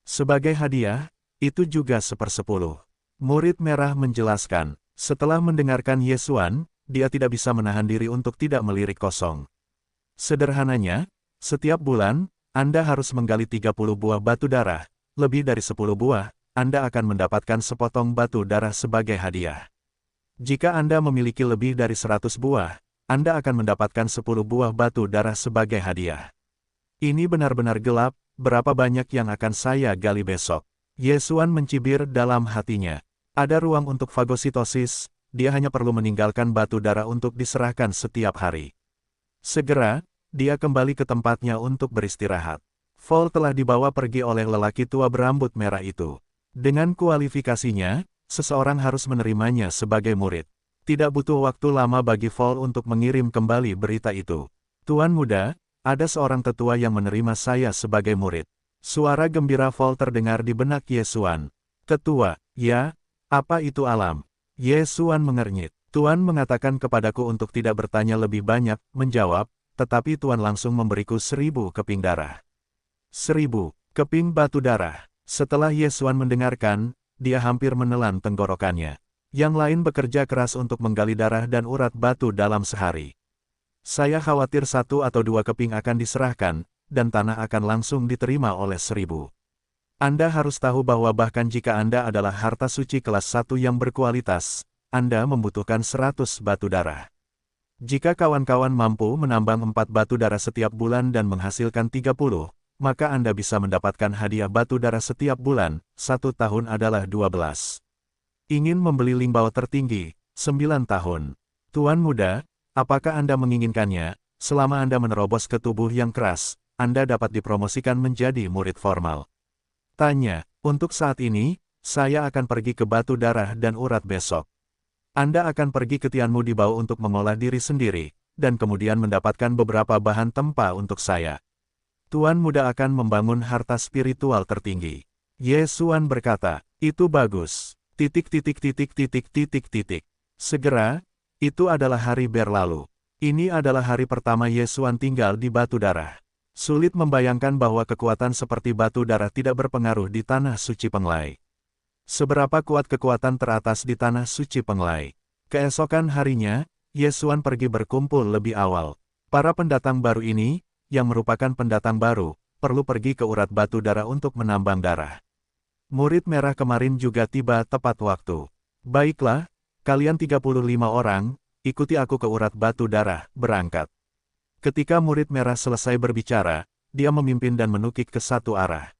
Sebagai hadiah, itu juga 1/10. Murid merah menjelaskan, setelah mendengarkan Yesuan, dia tidak bisa menahan diri untuk tidak melirik kosong. Sederhananya, setiap bulan, Anda harus menggali 30 buah batu darah. Lebih dari 10 buah, Anda akan mendapatkan sepotong batu darah sebagai hadiah. Jika Anda memiliki lebih dari 100 buah, Anda akan mendapatkan 10 buah batu darah sebagai hadiah. Ini benar-benar gelap, berapa banyak yang akan saya gali besok? Yesuan mencibir dalam hatinya. Ada ruang untuk fagositosis, dia hanya perlu meninggalkan batu darah untuk diserahkan setiap hari. Segera, dia kembali ke tempatnya untuk beristirahat. Vol telah dibawa pergi oleh lelaki tua berambut merah itu. Dengan kualifikasinya, seseorang harus menerimanya sebagai murid. Tidak butuh waktu lama bagi Vol untuk mengirim kembali berita itu. Tuan muda, ada seorang tetua yang menerima saya sebagai murid. Suara gembira Vol terdengar di benak Yesuan. Tetua, ya, apa itu alam? Yesuan mengernyit. Tuan mengatakan kepadaku untuk tidak bertanya lebih banyak, menjawab, tetapi Tuan langsung memberiku 1000 keping darah. 1000 keping batu darah. Setelah Yesuan mendengarkan, dia hampir menelan tenggorokannya. Yang lain bekerja keras untuk menggali darah dan urat batu dalam sehari. Saya khawatir 1 atau 2 keping akan diserahkan, dan tanah akan langsung diterima oleh 1000. Anda harus tahu bahwa bahkan jika Anda adalah harta suci kelas 1 yang berkualitas, Anda membutuhkan 100 batu darah. Jika kawan-kawan mampu menambang 4 batu darah setiap bulan dan menghasilkan 30, maka Anda bisa mendapatkan hadiah batu darah setiap bulan, 1 tahun adalah 12. Ingin membeli limbau tertinggi, 9 tahun. Tuan muda, apakah Anda menginginkannya? Selama Anda menerobos ke tubuh yang keras, Anda dapat dipromosikan menjadi murid formal. Tanya, untuk saat ini, saya akan pergi ke batu darah dan urat besok. Anda akan pergi ke Tianmu di Bau untuk mengolah diri sendiri, dan kemudian mendapatkan beberapa bahan tempa untuk saya. Tuan muda akan membangun harta spiritual tertinggi. Yesuan berkata, itu bagus. Segera, itu adalah hari berlalu. Ini adalah hari pertama Yesuan tinggal di batu darah. Sulit membayangkan bahwa kekuatan seperti batu darah tidak berpengaruh di tanah suci Penglai. Seberapa kuat kekuatan teratas di tanah suci Penglai. Keesokan harinya, Yesuan pergi berkumpul lebih awal. Para pendatang baru ini, yang merupakan pendatang baru, perlu pergi ke urat batu darah untuk menambang darah. Murid merah kemarin juga tiba tepat waktu. Baiklah, kalian 35 orang, ikuti aku ke urat batu darah, berangkat. Ketika murid merah selesai berbicara, dia memimpin dan menukik ke satu arah.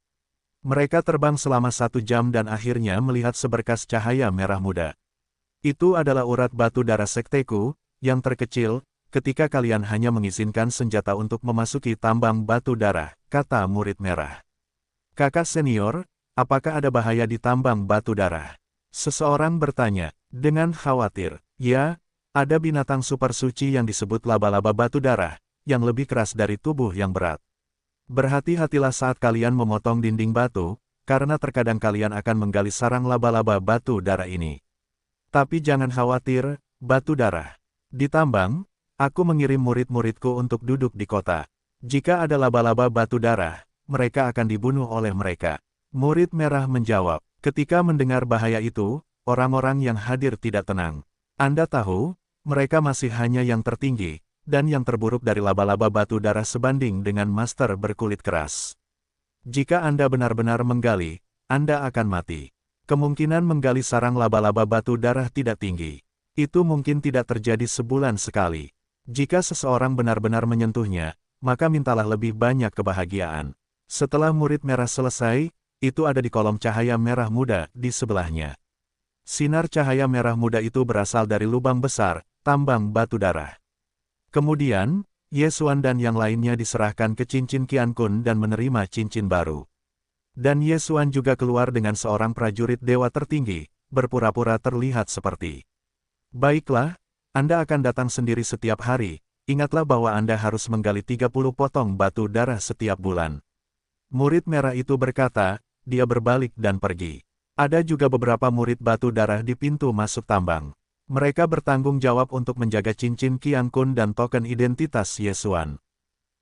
Mereka terbang selama 1 jam dan akhirnya melihat seberkas cahaya merah muda. Itu adalah urat batu darah sekteku, yang terkecil, ketika kalian hanya mengizinkan senjata untuk memasuki tambang batu darah, kata murid merah. Kakak senior, apakah ada bahaya di tambang batu darah? Seseorang bertanya, dengan khawatir. Ya, ada binatang super suci yang disebut laba-laba batu darah, yang lebih keras dari tubuh yang berat. Berhati-hatilah saat kalian memotong dinding batu, karena terkadang kalian akan menggali sarang laba-laba batu darah ini. Tapi jangan khawatir, batu darah. Ditambang, aku mengirim murid-muridku untuk duduk di kota. Jika ada laba-laba batu darah, mereka akan dibunuh oleh mereka. Murid merah menjawab, ketika mendengar bahaya itu, orang-orang yang hadir tidak tenang. Anda tahu, mereka masih hanya yang tertinggi, dan yang terburuk dari laba-laba batu darah sebanding dengan master berkulit keras. Jika Anda benar-benar menggali, Anda akan mati. Kemungkinan menggali sarang laba-laba batu darah tidak tinggi. Itu mungkin tidak terjadi sebulan sekali. Jika seseorang benar-benar menyentuhnya, maka mintalah lebih banyak kebahagiaan. Setelah murid merah selesai, itu ada di kolom cahaya merah muda di sebelahnya. Sinar cahaya merah muda itu berasal dari lubang besar, tambang batu darah. Kemudian, Yesuan dan yang lainnya diserahkan ke cincin Qiankun dan menerima cincin baru. Dan Yesuan juga keluar dengan seorang prajurit dewa tertinggi, berpura-pura terlihat seperti. Baiklah, Anda akan datang sendiri setiap hari, ingatlah bahwa Anda harus menggali 30 potong batu darah setiap bulan. Murid merah itu berkata, dia berbalik dan pergi. Ada juga beberapa murid batu darah di pintu masuk tambang. Mereka bertanggung jawab untuk menjaga cincin Qiankun dan token identitas Yesuan.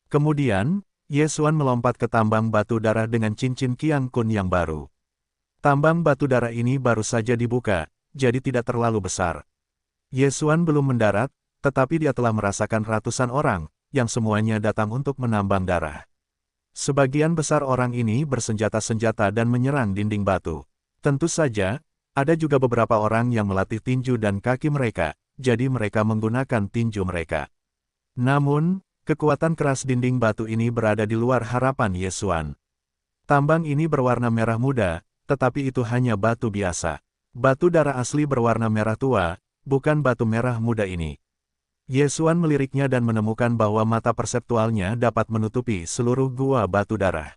Kemudian, Yesuan melompat ke tambang batu darah dengan cincin Qiankun yang baru. Tambang batu darah ini baru saja dibuka, jadi tidak terlalu besar. Yesuan belum mendarat, tetapi dia telah merasakan ratusan orang, yang semuanya datang untuk menambang darah. Sebagian besar orang ini bersenjata-senjata dan menyerang dinding batu. Tentu saja, ada juga beberapa orang yang melatih tinju dan kaki mereka, jadi mereka menggunakan tinju mereka. Namun, kekuatan keras dinding batu ini berada di luar harapan Yesuan. Tambang ini berwarna merah muda, tetapi itu hanya batu biasa. Batu darah asli berwarna merah tua, bukan batu merah muda ini. Yesuan meliriknya dan menemukan bahwa mata perseptualnya dapat menutupi seluruh gua batu darah.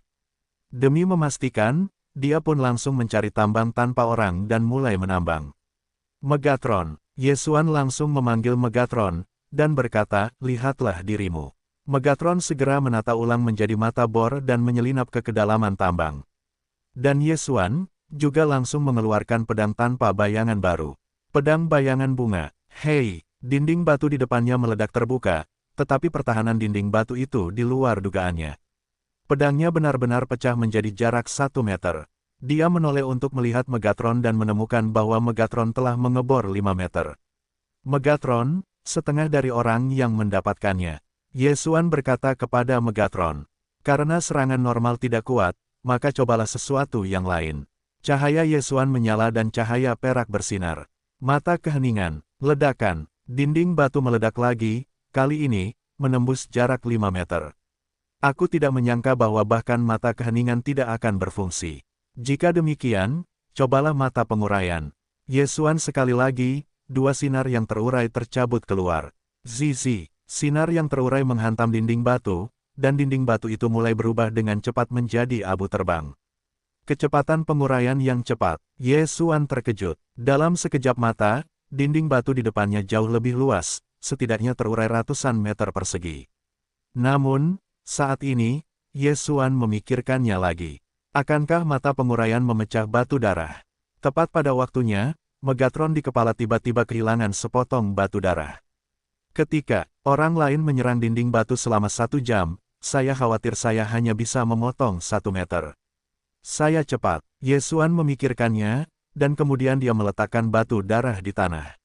Demi memastikan, dia pun langsung mencari tambang tanpa orang dan mulai menambang. Megatron. Yesuan langsung memanggil Megatron, dan berkata, lihatlah dirimu. Megatron segera menata ulang menjadi mata bor dan menyelinap ke kedalaman tambang. Dan Yesuan juga langsung mengeluarkan pedang tanpa bayangan baru. Pedang bayangan bunga. Hei! Dinding batu di depannya meledak terbuka, tetapi pertahanan dinding batu itu di luar dugaannya. Pedangnya benar-benar pecah menjadi jarak 1 meter. Dia menoleh untuk melihat Megatron dan menemukan bahwa Megatron telah mengebor 5 meter. Megatron, setengah dari orang yang mendapatkannya. Yesuan berkata kepada Megatron, karena serangan normal tidak kuat, maka cobalah sesuatu yang lain. Cahaya Yesuan menyala dan cahaya perak bersinar. Mata keheningan, ledakan. Dinding batu meledak lagi, kali ini, menembus jarak 5 meter. Aku tidak menyangka bahwa bahkan mata keheningan tidak akan berfungsi. Jika demikian, cobalah mata penguraian. Yesuan sekali lagi, 2 sinar yang terurai tercabut keluar. Zizi, sinar yang terurai menghantam dinding batu, dan dinding batu itu mulai berubah dengan cepat menjadi abu terbang. Kecepatan penguraian yang cepat, Yesuan terkejut. Dalam sekejap mata, dinding batu di depannya jauh lebih luas, setidaknya terurai ratusan meter persegi. Namun, saat ini, Yesuan memikirkannya lagi. Akankah mata penguraian memecah batu darah? Tepat pada waktunya, Megatron di kepala tiba-tiba kehilangan sepotong batu darah. Ketika orang lain menyerang dinding batu selama 1 jam, saya khawatir saya hanya bisa memotong 1 meter. Saya cepat, Yesuan memikirkannya, dan kemudian dia meletakkan batu darah di tanah.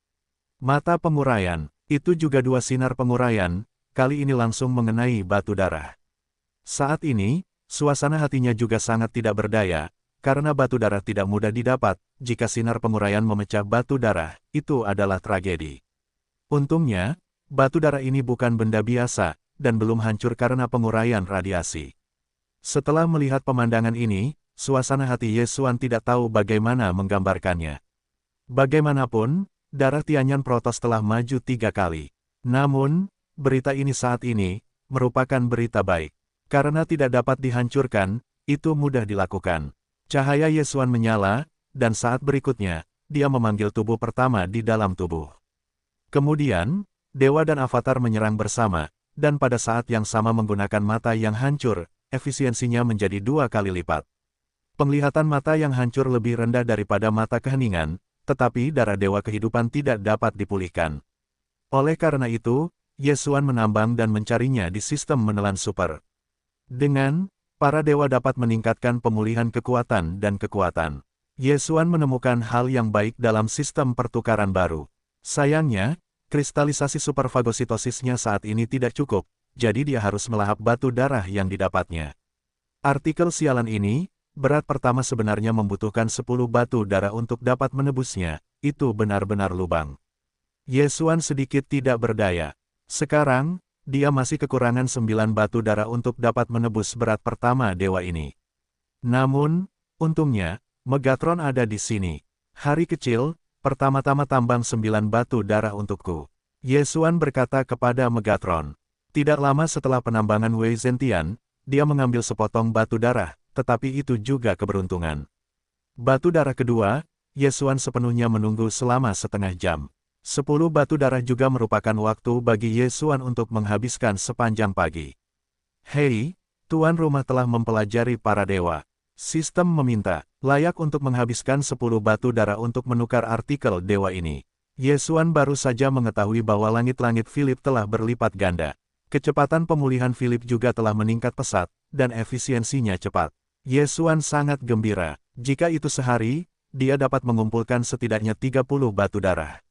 Mata penguraian, itu juga 2 sinar penguraian, kali ini langsung mengenai batu darah. Saat ini, suasana hatinya juga sangat tidak berdaya, karena batu darah tidak mudah didapat, jika sinar penguraian memecah batu darah, itu adalah tragedi. Untungnya, batu darah ini bukan benda biasa, dan belum hancur karena penguraian radiasi. Setelah melihat pemandangan ini, suasana hati Yesuan tidak tahu bagaimana menggambarkannya. Bagaimanapun, darah Tianyan Protoss telah maju 3 kali. Namun, berita ini saat ini, merupakan berita baik. Karena tidak dapat dihancurkan, itu mudah dilakukan. Cahaya Yesuan menyala, dan saat berikutnya, dia memanggil tubuh pertama di dalam tubuh. Kemudian, Dewa dan Avatar menyerang bersama, dan pada saat yang sama menggunakan mata yang hancur, efisiensinya menjadi 2 kali lipat. Penglihatan mata yang hancur lebih rendah daripada mata keheningan, tetapi darah dewa kehidupan tidak dapat dipulihkan. Oleh karena itu, Yesuan menambang dan mencarinya di sistem menelan super. Dengan, para dewa dapat meningkatkan pemulihan kekuatan dan kekuatan. Yesuan menemukan hal yang baik dalam sistem pertukaran baru. Sayangnya, kristalisasi superfagositosisnya saat ini tidak cukup, jadi dia harus melahap batu darah yang didapatnya. Artikel sialan ini, berat pertama sebenarnya membutuhkan 10 batu darah untuk dapat menebusnya, itu benar-benar lubang. Yesuan sedikit tidak berdaya. Sekarang, dia masih kekurangan 9 batu darah untuk dapat menebus berat pertama dewa ini. Namun, untungnya, Megatron ada di sini. Hari kecil, pertama-tama tambang 9 batu darah untukku. Yesuan berkata kepada Megatron. Tidak lama setelah penambangan Wei Zentian, dia mengambil sepotong batu darah, tetapi itu juga keberuntungan. Batu darah kedua, Yesuan sepenuhnya menunggu selama setengah jam. 10 batu darah juga merupakan waktu bagi Yesuan untuk menghabiskan sepanjang pagi. Hei, tuan rumah telah mempelajari para dewa. Sistem meminta, layak untuk menghabiskan 10 batu darah untuk menukar artikel dewa ini. Yesuan baru saja mengetahui bahwa langit-langit Philip telah berlipat ganda. Kecepatan pemulihan Philip juga telah meningkat pesat, dan efisiensinya cepat. Yesuan sangat gembira. Jika itu sehari, dia dapat mengumpulkan setidaknya 30 batu darah.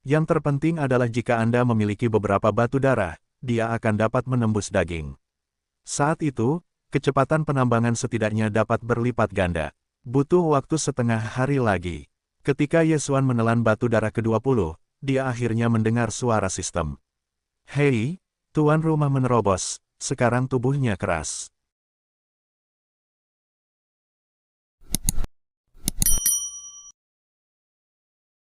Yang terpenting adalah jika Anda memiliki beberapa batu darah, dia akan dapat menembus daging. Saat itu, kecepatan penambangan setidaknya dapat berlipat ganda. Butuh waktu setengah hari lagi. Ketika Yesuan menelan batu darah ke-20, dia akhirnya mendengar suara sistem. Hei, tuan rumah menerobos, sekarang tubuhnya keras.